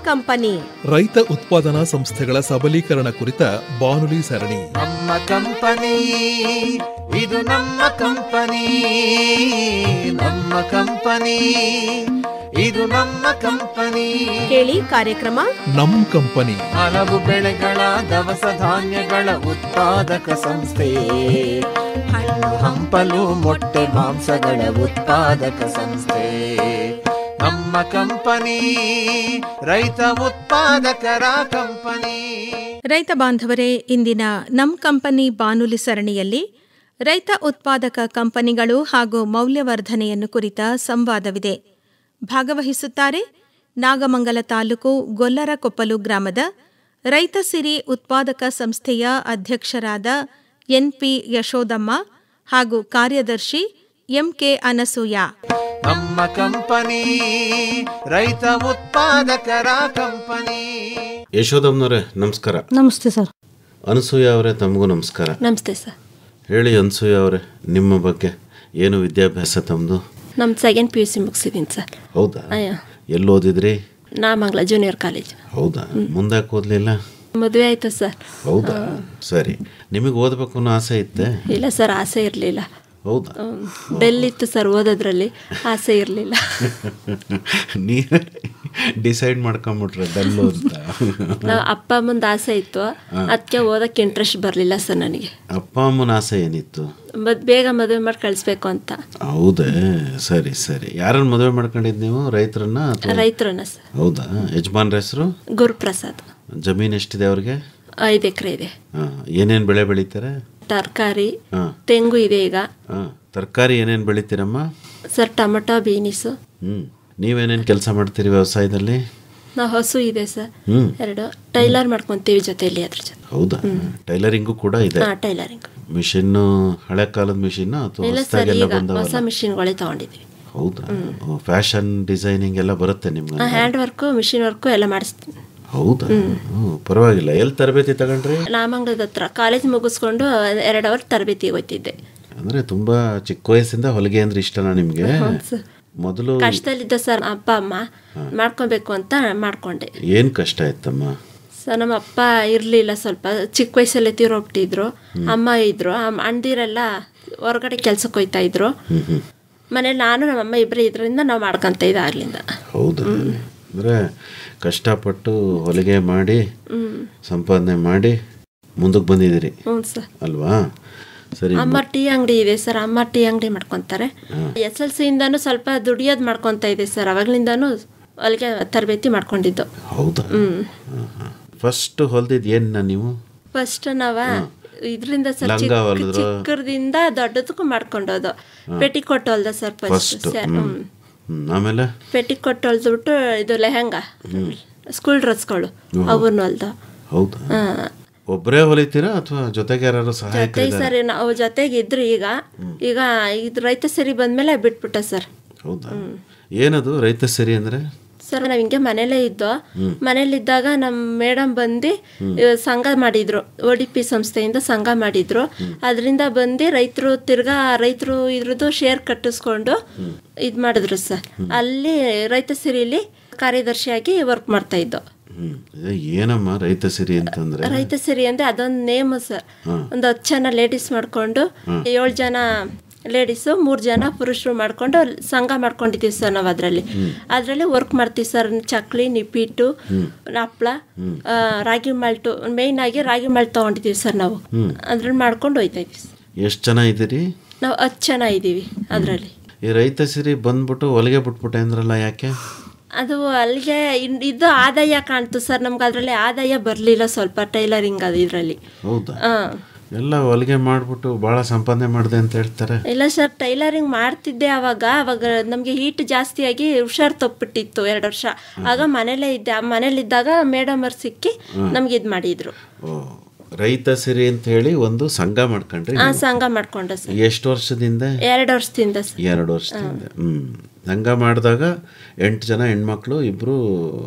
Company ರೈತ ಉತ್ಪಾದನಾ ಸಂಸ್ಥೆಗಳ ಸಬಲೀಕರಣ ಕುರಿತ ಬಾನುಲಿ ಸರಣಿ. ನಮ್ಮ ಕಂಪನಿ, ಇದು ನಮ್ಮ ಕಂಪನಿ, ನಮ್ಮ ಕಂಪನಿ, ಇದು ನಮ್ಮ ಕಂಪನಿ. ಕೇಳಿ ಕಾರ್ಯಕ್ರಮ ನಮ್ ಕಂಪನಿ. ಹಲವು ಬೆಳೆಗಳ ದವಸ ಧಾನ್ಯಗಳ ಉತ್ಪಾದಕ ಸಂಸ್ಥೆ, ಹಣ್ಣು ಹಂಪಲು ಮೊಟ್ಟೆ ಮಾಂಸಗಳ ಉತ್ಪಾದಕ ಸಂಸ್ಥೆ. ನಮ್ಮ ಕಂಪನಿ ರೈತ ಉತ್ಪಾದಕರ ಕಂಪನಿ. ರೈತ ಬಾಂಧವರೇ, ಇಂದಿನ ನಮ್ ಕಂಪನಿ ಬಾನುಲಿ ಸರಣಿಯಲ್ಲಿ ರೈತ ಉತ್ಪಾದಕ ಕಂಪನಿಗಳು ಹಾಗೂ ಮೌಲ್ಯವರ್ಧನೆಯನ್ನು ಕುರಿತ ಸಂವಾದವಿದೆ. ಭಾಗವಹಿಸುತ್ತಾರೆ ನಾಗಮಂಗಲ ತಾಲೂಕು ಗೊಲ್ಲರಕೊಪ್ಪಲು ಗ್ರಾಮದ ರೈತ ಸಿರಿ ಉತ್ಪಾದಕ ಸಂಸ್ಥೆಯ ಅಧ್ಯಕ್ಷರಾದ ಎನ್.ಪಿ. ಯಶೋದಮ್ಮ ಹಾಗೂ ಕಾರ್ಯದರ್ಶಿ ಎಂ.ಕೆ. ಅನಸೂಯ. ನಮ್ಮ ಕಂಪನಿ ರೈತ ಉತ್ಪಾದಕರ ಕಂಪನಿ. ಯಶೋದಮ್ಮನವರೇ ನಮಸ್ಕಾರ. ನಮಸ್ತೆ ಸರ್. ಅನಸೂಯ ಅವರೇ ತಮಗೂ ನಮಸ್ಕಾರ. ನಮಸ್ತೆ ಸರ್. ಹೇಳಿ ಅನಸೂಯ ಅವರೇ, ನಿಮ್ಮ ಬಗ್ಗೆ ಏನು ವಿದ್ಯಾಭ್ಯಾಸ ತಮ್ಮದು? ನಮ್ಮ ಸೆಕೆಂಡ್ PUC ಮುಗಿಸಿದ್ದೀನಿ ಸರ್. ಹೌದಾ? ಎಲ್ಲಿ ಓದಿದ್ರಿ? Nagamangala junior college. ಹೌದಾ? ಮುಂದೆ ಓದಲಿಲ್ಲ? ಮದುವೆ ಆಯ್ತು ಸರ್. ಹೌದಾ? ಸರಿ. ನಿಮಗೆ ಓದಬೇಕು ಅನ್ನೋ ಆಸೆ ಇತ್ತೆ? ಇಲ್ಲ ಸರ್, ಆಸೆ ಇರಲಿಲ್ಲ. ಹೌದಾ? ಬೆಲ್ಲಿತ್ತು ಸರ್, ಓದೋದ್ರಲ್ಲಿ ಆಸೆ ಇರಲಿಲ್ಲ. ನೀವೇ ಡಿಸೈಡ್ ಮಾಡ್ಕೊಂಬಿಟ್ರೆ ಬೆಲ್ಲು ಅಂತ? ನಾವು ಅಪ್ಪ ಅಮ್ಮಂದು ಆಸೆ ಇತ್ತು, ಅದಕ್ಕೆ ಓದೋಕ್ಕೆ ಇಂಟ್ರೆಸ್ಟ್ ಬರಲಿಲ್ಲ ಸರ್ ನನಗೆ. ಅಪ್ಪ ಅಮ್ಮನ ಆಸೆ ಏನಿತ್ತು? ಬೇಗ ಮದುವೆ ಮಾಡಿ ಕಳಿಸ್ಬೇಕು ಅಂತ. ಹೌದೇ? ಸರಿ ಸರಿ. ಯಾರನ್ನು ಮದುವೆ ಮಾಡ್ಕೊಂಡಿದ್ದು ನೀವು? ರೈತರನ್ನ? ರೈತರನ್ನ ಸರ್. ಹೌದಾ? ಯಜಮಾನ್ರ ಹೆಸರು? ಗುರುಪ್ರಸಾದ್. ಜಮೀನು ಎಷ್ಟಿದೆ ಅವ್ರಿಗೆ? 5 ಎಕರೆ ಇದೆ. ಏನೇನು ಬೆಳೆ ಬೆಳೀತಾರೆ? ತರಕಾರಿ, ತೆಂಗು ಇದೆ ಈಗ. ತರಕಾರಿ ಏನೇನು ಬೆಳಿತೀರಮ್ಮ? Sir tomato, beans. ನೀವೇನೇನು ಕೆಲಸ ಮಾಡ್ತೀರಿ ವ್ಯವಸಾಯದಲ್ಲಿ? ನಾವು ಹಸು ಇದೆ ಸರ್, 2. ಟೈಲರ್ ಮಾಡ್ಕೊಂತೀವಿ ಜೊತೆಯಲ್ಲಿ ಅದ್ರ ಜೊತೆ. ಹೌದಾ? ಟೈಲರಿಂಗು ಕೂಡ ಇದೆ? ಟೈಲರಿಂಗ್. ಮಿಷಿನ್ ಹಳೆ ಕಾಲದ ಮಿಷಿನ್ ಅಥವಾ ಇಲ್ಲ ಸರ್, ಈಗ ಹೊಸ ಮಿಷಿನ್ಗಳೇ ತಗೊಂಡಿದ್ದೀವಿ. ಹೌದಾ? ಫ್ಯಾಷನ್ ಡಿಸೈನಿಂಗ್ ಎಲ್ಲ ಬರುತ್ತೆ ನಿಮ್ಗೆ? ಹ್ಯಾಂಡ್ ವರ್ಕು, ಮಿಷಿನ್ ವರ್ಕು ಎಲ್ಲ ಮಾಡಿಸ್ತೀನಿ. ಹೌದಾ? ಪರವಾಗಿಲ್ಲ. ಎಲ್ಲಿ ತರಬೇತಿ ತಗೊಂಡ್ರಿ? ನಾಮಂಗಲದ ಹತ್ರ ಕಾಲೇಜ್ ಮುಗಿಸ್ಕೊಂಡು 2 ಅವರ್ ತರಬೇತಿಗೆ ಹೋಗ್ತಿದ್ದೆ. ಅಂದ್ರೆ ತುಂಬಾ ಚಿಕ್ಕ ವಯಸ್ಸಿಂದ ಹೊಲಿಗೆ ಅಂದ್ರೆ ಇಷ್ಟನಾ ನಿಮ್ಗೆ? ಮೊದಲು ಕಷ್ಟದಲ್ಲಿದ್ದ ಸರ್ ಅಪ್ಪ ಅಮ್ಮ, ಮಾಡ್ಕೊಬೇಕು ಅಂತ ಮಾಡ್ಕೊಂಡೆ. ಏನ್ ಕಷ್ಟ ಆಯ್ತಮ್ಮ? ಸರ್ ನಮ್ಮ ಅಪ್ಪ ಇರಲಿಲ್ಲ, ಸ್ವಲ್ಪ ಚಿಕ್ಕ ವಯಸ್ಸಲ್ಲೇ ತೀರೋಗ್ಬಿಟ್ಟಿದ್ರು. ಅಮ್ಮ ಇದ್ರು, ಅಣ್ಣದಿರೆಲ್ಲ ಹೊರಗಡೆ ಕೆಲ್ಸಕ್ಕೆ ಹೋಗ್ತಾ ಇದ್ರು. ಮನೇಲಿ ನಾನು ನಮ್ಮಮ್ಮ ಇಬ್ಬರೇ ಇದರಿಂದ ನಾವು ಮಾಡ್ಕೊಂತ ಇದ್ದ ಆಗ್ಲಿಂದ. ಹೌದಾ? ಅಂದ್ರೆ ಕಷ್ಟಪಟ್ಟು ಹೊಲಿಗೆ ಮಾಡಿ ಸಂಪಾದನೆ ಮಾಡಿ ಮುಂದಕ್ಕೆ ಬಂದಿದ್ದೀರಿ ಅಲ್ವಾ? ಸರಿ. ಅಮ್ಮ ಟೀ ಅಂಗಡಿ ಇದೆ ಸರ್, ಅಮ್ಮ ಟೀ ಅಂಗಡಿ ಮಾಡ್ಕೊಂತಾರೆ. SLC ಇಂದಾನು ಸ್ವಲ್ಪ ದುಡಿಯೋದು ಮಾಡ್ಕೊಂತ ಇದೆ ಸರ್. ಅವಾಗ್ಲಿಂದಾನು ಹೊಲಿಗೆ ತರಬೇತಿ ಮಾಡ್ಕೊಂಡಿದ್ದು. ಹೌದಾ? ಫಸ್ಟ್ ಹೊಲ್ದಿದ್ ಏನ ನೀವು? ಫಸ್ಟ್ ನಾವ ಇದರಿಂದ ಸರ್ ಚಿಕ್ಕದಿಂದ ದೊಡ್ಡದಕ್ಕೂ ಮಾಡ್ಕೊಂಡೋದು. ಪೆಟಿಕೋಟ್ ಹೊಲ್ದ ಸರ್ ಫಸ್ಟ್. ಆಮೇಲೆ ಪೆಟಿಕೋಟ್ ಹೊಲ್ದ್ಬಿಟ್ಟು ಇದು ಲೆಹಂಗಾ, ಸ್ಕೂಲ್ ಡ್ರೆಸ್ಗಳು ಅವನ್ನ ಹೊಲ್ದ. ಹೌದಾ? ಒಬ್ಬರೇ ಹೊಲಿತೀರಾ ಅಥವಾ ಜೊತೆಗೆ ಯಾರು ಸಹಾಯಕ? ಸರ್ ನಾವು ಜೊತೆಗೆ ಇದ್ರು. ಈಗ ಇದು ರೈತ ಸರಿ ಬಂದ್ಮೇಲೆ ಬಿಟ್ಬಿಟ್ಟ ಸರ್. ಹೌದಾ? ಏನದು ರೈತ ಸರಿ ಅಂದ್ರೆ? ಸರ್ ನಾವು ಹಿಂಗೆ ಮನೇಲೇ ಇದ್ದೋ. ಮನೇಲಿದ್ದಾಗ ನಮ್ಮ ಮೇಡಮ್ ಬಂದು ಸಂಘ ಮಾಡಿದ್ರು, ODP ಸಂಸ್ಥೆಯಿಂದ ಸಂಘ ಮಾಡಿದ್ರು. ಅದರಿಂದ ಬಂದು ರೈತರು ಇದ್ರದ್ದು ಶೇರ್ ಕಟ್ಟಿಸ್ಕೊಂಡು ಇದು ಮಾಡಿದ್ರು ಸರ್. ಅಲ್ಲಿ ರೈತ ಸಿರಿಲಿ ಕಾರ್ಯದರ್ಶಿಯಾಗಿ ವರ್ಕ್ ಮಾಡ್ತಾ ಇದ್ದೋ. ಏನಮ್ಮ ರೈತ ಸಿರಿ ಅಂತಂದ್ರೆ? ರೈತ ಸಿರಿ ಅಂದ್ರೆ ಅದೊಂದು ನೇಮ್ ಸರ್. ಒಂದು 10 ಜನ ಲೇಡೀಸ್ ಮಾಡ್ಕೊಂಡು 7 ಜನ ಲೇಡೀಸು 3 ಜನ ಪುರುಷರು ಮಾಡ್ಕೊಂಡು ಸಂಘ ಮಾಡ್ಕೊಂಡಿದ್ದೀವಿ ಸರ್. ನಾವು ಅದರಲ್ಲಿ ವರ್ಕ್ ಮಾಡ್ತೀವಿ ಸರ್. ಚಕ್ಲಿ, ನಿಪ್ಪಿಟ್ಟು, ಹಪ್ಪಳ, ರಾಗಿ ಮಾಲ್ಟು, ಮೇಯ್ನ್ ಆಗಿ ರಾಗಿ ಮಾಲ್ಟ್ ತೊಗೊಂಡಿದ್ದೀವಿ ಸರ್. ನಾವು ಅದ್ರಲ್ಲಿ ಮಾಡ್ಕೊಂಡು ಹೋಯ್ತಾ ಇದ್ದೀವಿ ಸರ್. ಎಷ್ಟು ಜನ ಇದ್ದೀರಿ? ನಾವು 10 ಜನ ಇದ್ದೀವಿ ಅದರಲ್ಲಿ. ಈ ರೈತ ಸಿರಿ ಬಂದ್ಬಿಟ್ಟು ಹೊಲಿಗೆ ಬಿಟ್ಬಿಟ್ಟೆ ಅಂದ್ರಲ್ಲ, ಯಾಕೆ? ಅದು ಅಲ್ಲಿಗೆ ಇದು ಆದಾಯ ಕಾಣ್ತು ಸರ್ ನಮ್ಗೆ. ಅದರಲ್ಲಿ ಆದಾಯ ಬರಲಿಲ್ಲ ಸ್ವಲ್ಪ, ಟೈಲರಿಂಗ್ ಅದು ಇದರಲ್ಲಿ. ಹೌದಾ? ಎಲ್ಲ ಹೊಲಿಗೆ ಮಾಡಿಬಿಟ್ಟು ಭಾಳ ಸಂಪಾದನೆ ಮಾಡಿದೆ ಅಂತ ಹೇಳ್ತಾರೆ. ಇಲ್ಲ ಸರ್, ಟೈಲರಿಂಗ್ ಮಾಡ್ತಿದ್ದೆ ಅವಾಗ ನಮಗೆ ಹೀಟ್ ಜಾಸ್ತಿಯಾಗಿ ಹುಷಾರು ತಪ್ಪಿಟ್ಟಿತ್ತು 2 ವರ್ಷ. ಆಗ ಮನೇಲೇ ಇದ್ದೆ. ಮನೇಲಿದ್ದಾಗ ಮೇಡಮ್ ಅವ್ರು ಸಿಕ್ಕಿ ನಮ್ಗೆ ಇದು ಮಾಡಿದ್ರು. ರೈತ ಸಿರಿ ಅಂತ ಹೇಳಿ ಒಂದು ಸಂಘ ಮಾಡ್ಕೊಂಡ್ರಿ? ಸಂಘ ಮಾಡ್ಕೊಂಡೆ ಸರ್. ಎಷ್ಟು ವರ್ಷದಿಂದ? 2 ವರ್ಷದಿಂದ ಸರ್. 2 ವರ್ಷದಿಂದ. ಸಂಘ ಮಾಡಿದಾಗ 8 ಜನ ಹೆಣ್ಮಕ್ಳು,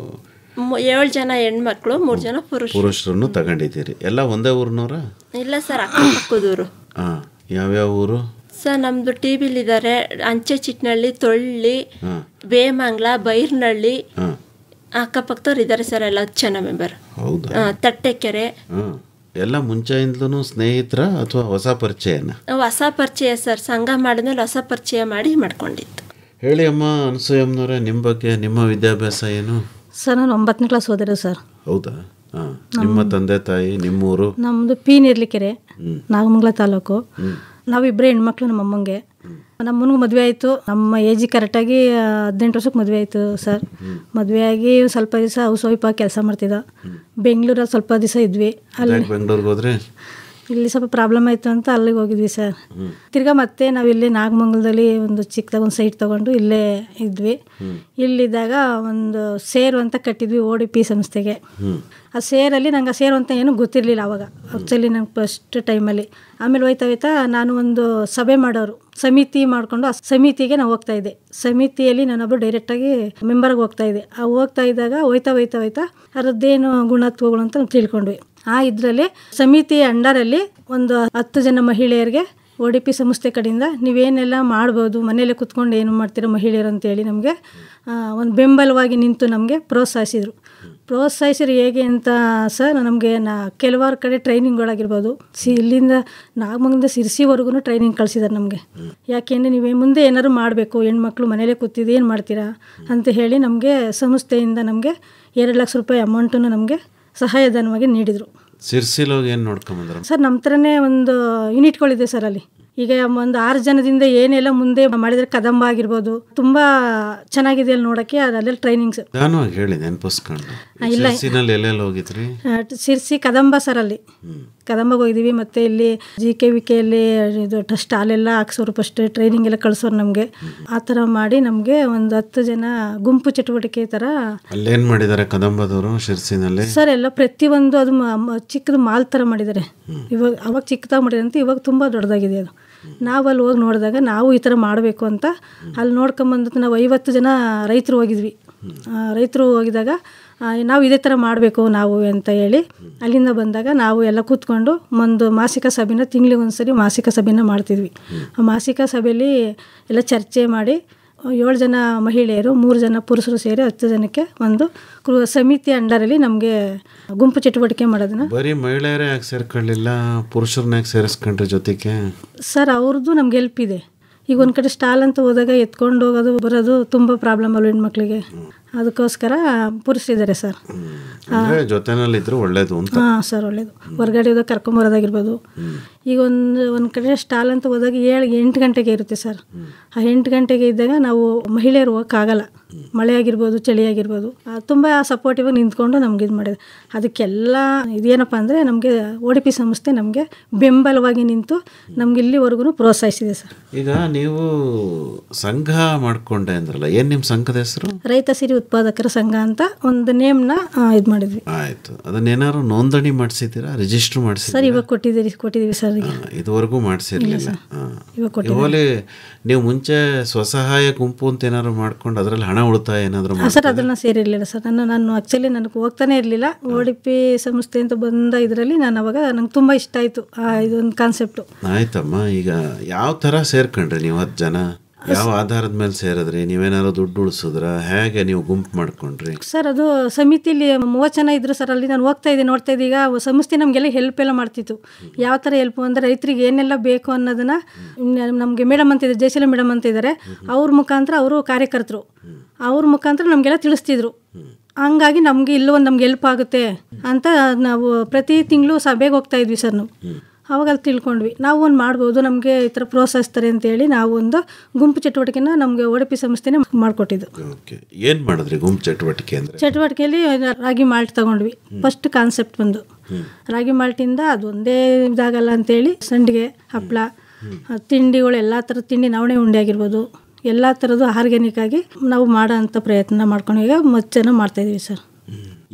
7 ಜನ ಹೆಣ್ಮಕ್ಳು, 3 ಜನ ಪುರುಷರನ್ನು ತಗೊಂಡಿದ್ದೀರಿ. ಎಲ್ಲ ಒಂದೇ ಊರಿನವ್ರ? ಇಲ್ಲ ಸರ್, ಅಕ್ಕಪಕ್ಕದೂರು. ಯಾವ್ಯಾವ ಊರು ಸರ್? ನಮ್ದು TBಲಿದ್ದಾರೆ, ಅಂಚೆ ಚಿಟ್ನಳ್ಳಿ, ತೊಳ್ಳಿ, ಬೇಮಂಗ್ಲ, ಬೈರ್ನಳ್ಳಿ, ಅಕ್ಕಪಕ್ಕದವ್ರು ಇದ್ದಾರೆ ಸರ್, ಎಲ್ಲ 10 ಜನ ಮೆಂಬರ್. ಹೌದಾ? ತಟ್ಟೆಕೆರೆ ಎಲ್ಲ ಮುಂಚೆಯಿಂದಲೂ ಸ್ನೇಹಿತರ ಅಥವಾ ಹೊಸ ಪರಿಚಯನ? ಹೊಸ ಪರಿಚಯ ಸರ್, ಸಂಘ ಮಾಡಿದ್ಮೇಲೆ ಹೊಸ ಪರಿಚಯ ಮಾಡಿ ಮಾಡ್ಕೊಂಡಿತ್ತು. ಹೇಳಿ ಅಮ್ಮ ಅನಸೂಯಮ್ಮನವರೇ, ನಿಮ್ಮ ಬಗ್ಗೆ, ನಿಮ್ಮ ವಿದ್ಯಾಭ್ಯಾಸ ಏನು? ಸರ್ ನಾನು 9ನೇ ಕ್ಲಾಸ್ ಓದಿರೋ ಸರ್. ಹೌದಾ? ನಿಮ್ಮ ತಂದೆ ತಾಯಿ, ನಿಮ್ಮೂರು? ನಮ್ಮದು ಪಿ ನೇರ್ಲಿಕೆರೆ, ನಾಗಮಂಗಲ ತಾಲೂಕು. ನಾವಿಬ್ಬರೇ ಹೆಣ್ಮಕ್ಳು. ನಮ್ಮ ಅಮ್ಮಂಗೆ, ನಮ್ಮನಿಗೂ ಮದುವೆ ಆಯಿತು. ನಮ್ಮ ಏಜಿಗೆ ಕರೆಕ್ಟಾಗಿ 18 ವರ್ಷಕ್ಕೆ ಮದುವೆ ಆಯಿತು ಸರ್. ಮದುವೆ ಆಗಿ ಸ್ವಲ್ಪ ದಿವಸ ಹೌಸ್ ವೈಫಾಗಿ ಕೆಲಸ ಮಾಡ್ತಿದ್ದ. ಬೆಂಗಳೂರಲ್ಲಿ ಸ್ವಲ್ಪ ದಿವಸ ಇದ್ವಿ. ಅಲ್ಲಿ ಬೆಂಗಳೂರಿಗೆ ಹೋದ್ರೆ ಇಲ್ಲಿ ಸ್ವಲ್ಪ ಪ್ರಾಬ್ಲಮ್ ಆಯಿತು ಅಂತ ಅಲ್ಲಿಗೆ ಹೋಗಿದ್ವಿ ಸರ್. ತಿರ್ಗಾ ಮತ್ತೆ ನಾವಿಲ್ಲಿ ನಾಗಮಂಗಲದಲ್ಲಿ ಒಂದು ಚಿಕ್ಕದಾಗ ಒಂದು ಸೈಟ್ ತೊಗೊಂಡು ಇಲ್ಲೇ ಇದ್ವಿ. ಇಲ್ಲಿದ್ದಾಗ ಒಂದು ಸೇರು ಅಂತ ಕಟ್ಟಿದ್ವಿ ODP ಸಂಸ್ಥೆಗೆ. ಆ ಸೇರಲ್ಲಿ ನಂಗೆ ಆ ಸೇರು ಅಂತ ಏನೂ ಗೊತ್ತಿರಲಿಲ್ಲ ಆವಾಗ. ಆ್ಯಕ್ಚುಲಿ ನಂಗೆ ಫಸ್ಟ್ ಟೈಮಲ್ಲಿ. ಆಮೇಲೆ ಹೋಯ್ತಾ ನಾನು ಒಂದು ಸಭೆ ಮಾಡೋರು, ಸಮಿತಿ ಮಾಡಿಕೊಂಡು ಆ ಸಮಿತಿಗೆ ನಾವು ಹೋಗ್ತಾಯಿದ್ದೆ. ಸಮಿತಿಯಲ್ಲಿ ನಾನೊಬ್ಬರು ಡೈರೆಕ್ಟಾಗಿ ಮೆಂಬರ್ಗೆ ಹೋಗ್ತಾಯಿದ್ದೆ. ಆ ಹೋಗ್ತಾ ಇದ್ದಾಗ ಹೋಯ್ತಾ ಅದರದ್ದೇನು ಗುಣತ್ವಗಳು ಅಂತ ನಾವು ತಿಳ್ಕೊಂಡ್ವಿ. ಇದರಲ್ಲಿ ಸಮಿತಿಯ ಅಂಡರಲ್ಲಿ ಒಂದು 10 ಜನ ಮಹಿಳೆಯರಿಗೆ ODP ಸಂಸ್ಥೆ ಕಡೆಯಿಂದ ನೀವೇನೆಲ್ಲ ಮಾಡ್ಬೋದು, ಮನೆಯಲ್ಲೇ ಕುತ್ಕೊಂಡು ಏನು ಮಾಡ್ತೀರೋ ಮಹಿಳೆಯರು ಅಂತೇಳಿ ನಮಗೆ ಒಂದು ಬೆಂಬಲವಾಗಿ ನಿಂತು ನಮಗೆ ಪ್ರೋತ್ಸಾಹಿಸಿರು. ಹೇಗೆ ಅಂತ ಸರ್, ನಮಗೆ ಕೆಲವಾರು ಕಡೆ ಟ್ರೈನಿಂಗ್ಗಳಾಗಿರ್ಬೋದು, ಇಲ್ಲಿಂದ ನಾಗಮಂಗಲದಿಂದ ಸಿರ್ಸಿವರೆಗೂ ಟ್ರೈನಿಂಗ್ ಕಳಿಸಿದ್ದಾರೆ ನಮಗೆ. ಯಾಕೆಂದರೆ ನೀವೇ ಮುಂದೆ ಏನಾದ್ರು ಮಾಡಬೇಕು, ಹೆಣ್ಮಕ್ಳು ಮನೇಲೇ ಕೂತಿದ್ದು ಏನು ಮಾಡ್ತೀರಾ ಅಂತ ಹೇಳಿ ನಮಗೆ ಸಂಸ್ಥೆಯಿಂದ ನಮಗೆ 2 ಲಕ್ಷ ರೂಪಾಯಿ ಅಮೌಂಟನ್ನು ನಮಗೆ ಸಹಾಯಧನವಾಗಿ ನೀಡಿದರು. ಸಿರ್ಸಿಲೋಗಿ ಏನು ನೋಡ್ಕೊಂಬಂದ್ರು ಸರ್? ನಮ್ಮ ಥರನೇ ಒಂದು ಯೂನಿಟ್ಗಳಿದೆ ಸರ್ ಅಲ್ಲಿ. ಈಗ ಒಂದು 6 ಜನದಿಂದ ಏನೆಲ್ಲ ಮುಂದೆ ಮಾಡಿದರೆ ಕದಂಬ ಆಗಿರ್ಬೋದು, ತುಂಬ ಚೆನ್ನಾಗಿದೆ ಅಲ್ಲಿ ನೋಡೋಕ್ಕೆ. ಅದೆಲ್ಲ ಟ್ರೈನಿಂಗ್ಸ್ ನಾನು ಹೇಳಿ ನೆನಪಿಸ್ಕೊಂಡು. ಸಿರ್ಸಿನಲ್ಲಿ ಎಲ್ಲೆಲ್ಲಿ ಹೋಗಿದ್ರಿ? ಸಿರ್ಸಿ ಕದಂಬ ಸರ್, ಅಲ್ಲಿ ಕದಂಬಗೆ ಹೋಗಿದ್ದೀವಿ. ಮತ್ತು ಇಲ್ಲಿ GKVKಯಲ್ಲಿ ಇದು ಟ್ರಸ್ಟ್ ಅಲ್ಲೆಲ್ಲ ಹಾಕ್ಸೋರು, ಫಸ್ಟ್ ಟ್ರೈನಿಂಗ್ ಎಲ್ಲ ಕಳಿಸೋರು ನಮಗೆ. ಆ ಥರ ಮಾಡಿ ನಮಗೆ ಒಂದು 10 ಜನ ಗುಂಪು ಚಟುವಟಿಕೆ ಥರ. ಅಲ್ಲೇನು ಮಾಡಿದ್ದಾರೆ ಕದಂಬದವರು ಶಿರ್ಸಿನಲ್ಲಿ? ಸರ್ ಎಲ್ಲ ಪ್ರತಿಯೊಂದು ಅದು ಚಿಕ್ಕದು ಮಾಲ್ ಥರ ಮಾಡಿದ್ದಾರೆ. ಅವಾಗ ಚಿಕ್ಕದಾಗಿ ಮಾಡಿದಂತೆ, ಇವಾಗ ತುಂಬ ದೊಡ್ಡದಾಗಿದೆ ಅದು. ನಾವು ಅಲ್ಲಿ ಹೋಗಿ ನೋಡಿದಾಗ ನಾವು ಈ ಥರ ಮಾಡಬೇಕು ಅಂತ ಅಲ್ಲಿ ನೋಡ್ಕೊಂಬಂದು ನಾವು 50 ಜನ ರೈತರು ಹೋಗಿದ್ವಿ. ರೈತರು ಹೋಗಿದಾಗ ನಾವು ಇದೇ ಥರ ಮಾಡಬೇಕು ನಾವು ಅಂತ ಹೇಳಿ ಅಲ್ಲಿಂದ ಬಂದಾಗ ನಾವು ಎಲ್ಲ ಕೂತ್ಕೊಂಡು ಒಂದು ಮಾಸಿಕ ಸಭೆನ, ತಿಂಗಳಿಗೆ ಒಂದ್ಸರಿ ಮಾಸಿಕ ಸಭೆನ ಮಾಡ್ತಿದ್ವಿ. ಆ ಮಾಸಿಕ ಸಭೆಯಲ್ಲಿ ಎಲ್ಲ ಚರ್ಚೆ ಮಾಡಿ 7 ಜನ ಮಹಿಳೆಯರು, 3 ಜನ ಪುರುಷರು ಸೇರಿ 10 ಜನಕ್ಕೆ ಒಂದು ಸಮಿತಿ ಅಂಡರಲ್ಲಿ ನಮಗೆ ಗುಂಪು ಚಟುವಟಿಕೆ ಮಾಡೋದನ್ನ. ಬರೀ ಮಹಿಳೆಯರೇ ಯಾಕೆ ಸೇರ್ಕೊಳ್ಳಿಲ್ಲ, ಪುರುಷರನ್ನ ಯಾಕೆ ಸೇರಿಸ್ಕೊಂಡ್ರೆ ಜೊತೆಗೆ? ಸರ್ ಅವ್ರದ್ದು ನಮ್ಗೆ ಹೆಲ್ಪ್ ಇದೆ. ಈಗ ಒಂದು ಕಡೆ ಸ್ಟಾಲ್ ಅಂತ ಹೋದಾಗ ಎತ್ಕೊಂಡು ಹೋಗೋದು ಬರೋದು ತುಂಬ ಪ್ರಾಬ್ಲಮ್ ಅಲ್ಲ ಹೆಣ್ಮಕ್ಳಿಗೆ. ಅದಕ್ಕೋಸ್ಕರ ಪುರುಷರಿದ್ದಾರೆ ಸರ್. ಜೊತೆನಲ್ಲಿದ್ರು ಒಳ್ಳೇದು ಅಂತ. ಹಾಂ ಸರ್, ಒಳ್ಳೇದು. ಹೊರಗಡೆ ಹೋದಾಗ ಕರ್ಕೊಂಬರೋದಾಗಿರ್ಬೋದು. ಈಗ ಒಂದು ಕಡೆ ಸ್ಟಾಲ್ ಅಂತ ಹೋದಾಗ 8 ಗಂಟೆಗೆ ಇರುತ್ತೆ ಸರ್. ಆ 8 ಗಂಟೆಗೆ ಇದ್ದಾಗ ನಾವು ಮಹಿಳೆಯರು ಹೋಗೋಕ್ಕಾಗಲ್ಲ. ಮಳೆ ಆಗಿರ್ಬೋದು, ಚಳಿ ಆಗಿರ್ಬೋದು, ತುಂಬ ಸಪೋರ್ಟಿವ್ ಆಗಿ ನಿಂತ್ಕೊಂಡು ನಮ್ಗೆ ಇದು ಮಾಡಿದೆ. ಅದಕ್ಕೆಲ್ಲ ಇದೇನಪ್ಪ ಅಂದರೆ ನಮಗೆ ODP ಸಂಸ್ಥೆ ನಮಗೆ ಬೆಂಬಲವಾಗಿ ನಿಂತು ನಮ್ಗೆ ಇಲ್ಲಿವರೆಗೂ ಪ್ರೋತ್ಸಾಹಿಸಿದೆ ಸರ್. ಈಗ ನೀವು ಸಂಘ ಮಾಡ್ಕೊಂಡೆ ಅಂದ್ರಲ್ಲ, ಏನು ನಿಮ್ಮ ಸಂಘದ ಹೆಸರು? ರೈತ ಸಿರಿ ಉತ್ಪಾದಕರ ಸಂಘ ಅಂತ ಒಂದು ನೇಮ್ನ ಇದು ಮಾಡಿದ್ವಿ. ಆಯಿತು. ಅದನ್ನೇನಾದ್ರು ನೋಂದಣಿ ಮಾಡಿಸಿದ್ದೀರಾ, ರಿಜಿಸ್ಟರ್ ಮಾಡಿಸಿದ್ದೀರಾ? ಸರ್ ಇವಾಗ ಕೊಟ್ಟಿದ್ದೀವಿ ಸರ್. ಇದುವರೆಗೂ ಮಾಡಿಸಿರ್ಲಿಲ್ಲ. ಇವಾಗಲೇ ನೀವು ಮುಂಚೆ ಸ್ವಸಹಾಯ ಗುಂಪು ಅಂತ ಏನಾದ್ರು ಮಾಡ್ಕೊಂಡು ಅದರಲ್ಲಿ ಹಣ ಉಳಿತಾಯ ಏನಾದರೂ? ಸರ್ ಅದನ್ನು ಸೇರಿರಲಿಲ್ಲ ಸರ್. ನಾನು ಆ್ಯಕ್ಚುಲಿ ನನಗೆ ಹೋಗ್ತಾನೆ ಇರಲಿಲ್ಲ. ODP ಸಂಸ್ಥೆ ಅಂತ ಬಂದ ಇದರಲ್ಲಿ ನಾನು ಅವಾಗ ನಂಗೆ ತುಂಬ ಇಷ್ಟ ಆಯಿತು ಇದೊಂದು ಕಾನ್ಸೆಪ್ಟು. ಆಯ್ತಮ್ಮ. ಈಗ ಯಾವ ಥರ ಸೇರ್ಕೊಂಡ್ರಿ ನೀವು 10 ಜನ? ಯಾವ ಆಧಾರದ ಮೇಲೆ ಸೇರಿದ್ರಿ? ನೀವೇನಾದ್ರು ದುಡ್ಡು ಉಳಿಸಿದ್ರ? ಹೇಗೆ ನೀವು ಗುಂಪು ಮಾಡ್ಕೊಂಡ್ರಿ? ಸರ್ ಅದು ಸಮಿತಿಲಿ 30 ಜನ ಇದ್ರು ಸರ್. ಅಲ್ಲಿ ನಾನು ನೋಡ್ತಾ ಇದ್ದೆ. ಈಗ ಸಂಸ್ಥೆ ನಮಗೆಲ್ಲ ಹೆಲ್ಪ್ ಎಲ್ಲ ಮಾಡ್ತಿತ್ತು. ಯಾವ ಥರ ಹೆಲ್ಪ್ ಅಂದರೆ ರೈತರಿಗೆ ಏನೆಲ್ಲ ಬೇಕು ಅನ್ನೋದನ್ನು ನಮಗೆ ಮೇಡಮ್ ಅಂತ ಇದ್ದಾರೆ, ಜಯಶೀಲ ಮೇಡಮ್ ಅಂತ ಇದ್ದಾರೆ. ಅವ್ರ ಮುಖಾಂತರ ಅವರು ಕಾರ್ಯಕರ್ತರು, ಅವ್ರ ಮುಖಾಂತರ ನಮಗೆಲ್ಲ ತಿಳಿಸ್ತಿದ್ರು. ಹಂಗಾಗಿ ನಮಗೆ ಇಲ್ಲೊಂದು ನಮ್ಗೆ ಹೆಲ್ಪ್ ಆಗುತ್ತೆ ಅಂತ ನಾವು ಪ್ರತಿ ತಿಂಗಳು ಸಭೆಗೆ ಹೋಗ್ತಾ ಇದ್ವಿ ಸರ್. ನಾವು ಅವಾಗ ಅಲ್ಲಿ ತಿಳ್ಕೊಂಡ್ವಿ ನಾವು ಒಂದು ಮಾಡ್ಬೋದು, ನಮಗೆ ಈ ಥರ ಪ್ರೋತ್ಸಾಹಿಸ್ತಾರೆ ಅಂತೇಳಿ ನಾವು ಒಂದು ಗುಂಪು ಚಟುವಟಿಕೆನ ನಮಗೆ ODP ಸಂಸ್ಥೆನೇ ಮಾಡಿಕೊಟ್ಟಿದ್ದು. ಏನು ಮಾಡಿದ್ರಿ ಗುಂಪು ಚಟುವಟಿಕೆ ಅಂದರೆ? ಚಟುವಟಿಕೆಯಲ್ಲಿ ರಾಗಿ ಮಾಲ್ಟ್ ತಗೊಂಡ್ವಿ. ಫಸ್ಟ್ ಕಾನ್ಸೆಪ್ಟ್ ಬಂದು ರಾಗಿ ಮಾಲ್ಟಿಂದ ಅದೊಂದೇ ಇದಾಗಲ್ಲ ಅಂತೇಳಿ ಸಂಡಿಗೆ, ಹಪ್ಪಳ, ತಿಂಡಿಗಳು, ಎಲ್ಲ ಥರದ ತಿಂಡಿ, ನವಣೆ ಉಂಡೆ ಆಗಿರ್ಬೋದು, ಎಲ್ಲ ಥರದ್ದು ಆರ್ಗ್ಯಾನಿಕ್ ಆಗಿ ನಾವು ಮಾಡೋ ಅಂಥ ಪ್ರಯತ್ನ ಮಾಡ್ಕೊಂಡು ಈಗ ಚೆನ್ನಾಗಿ ಮಾಡ್ತಾಯಿದ್ದೀವಿ ಸರ್.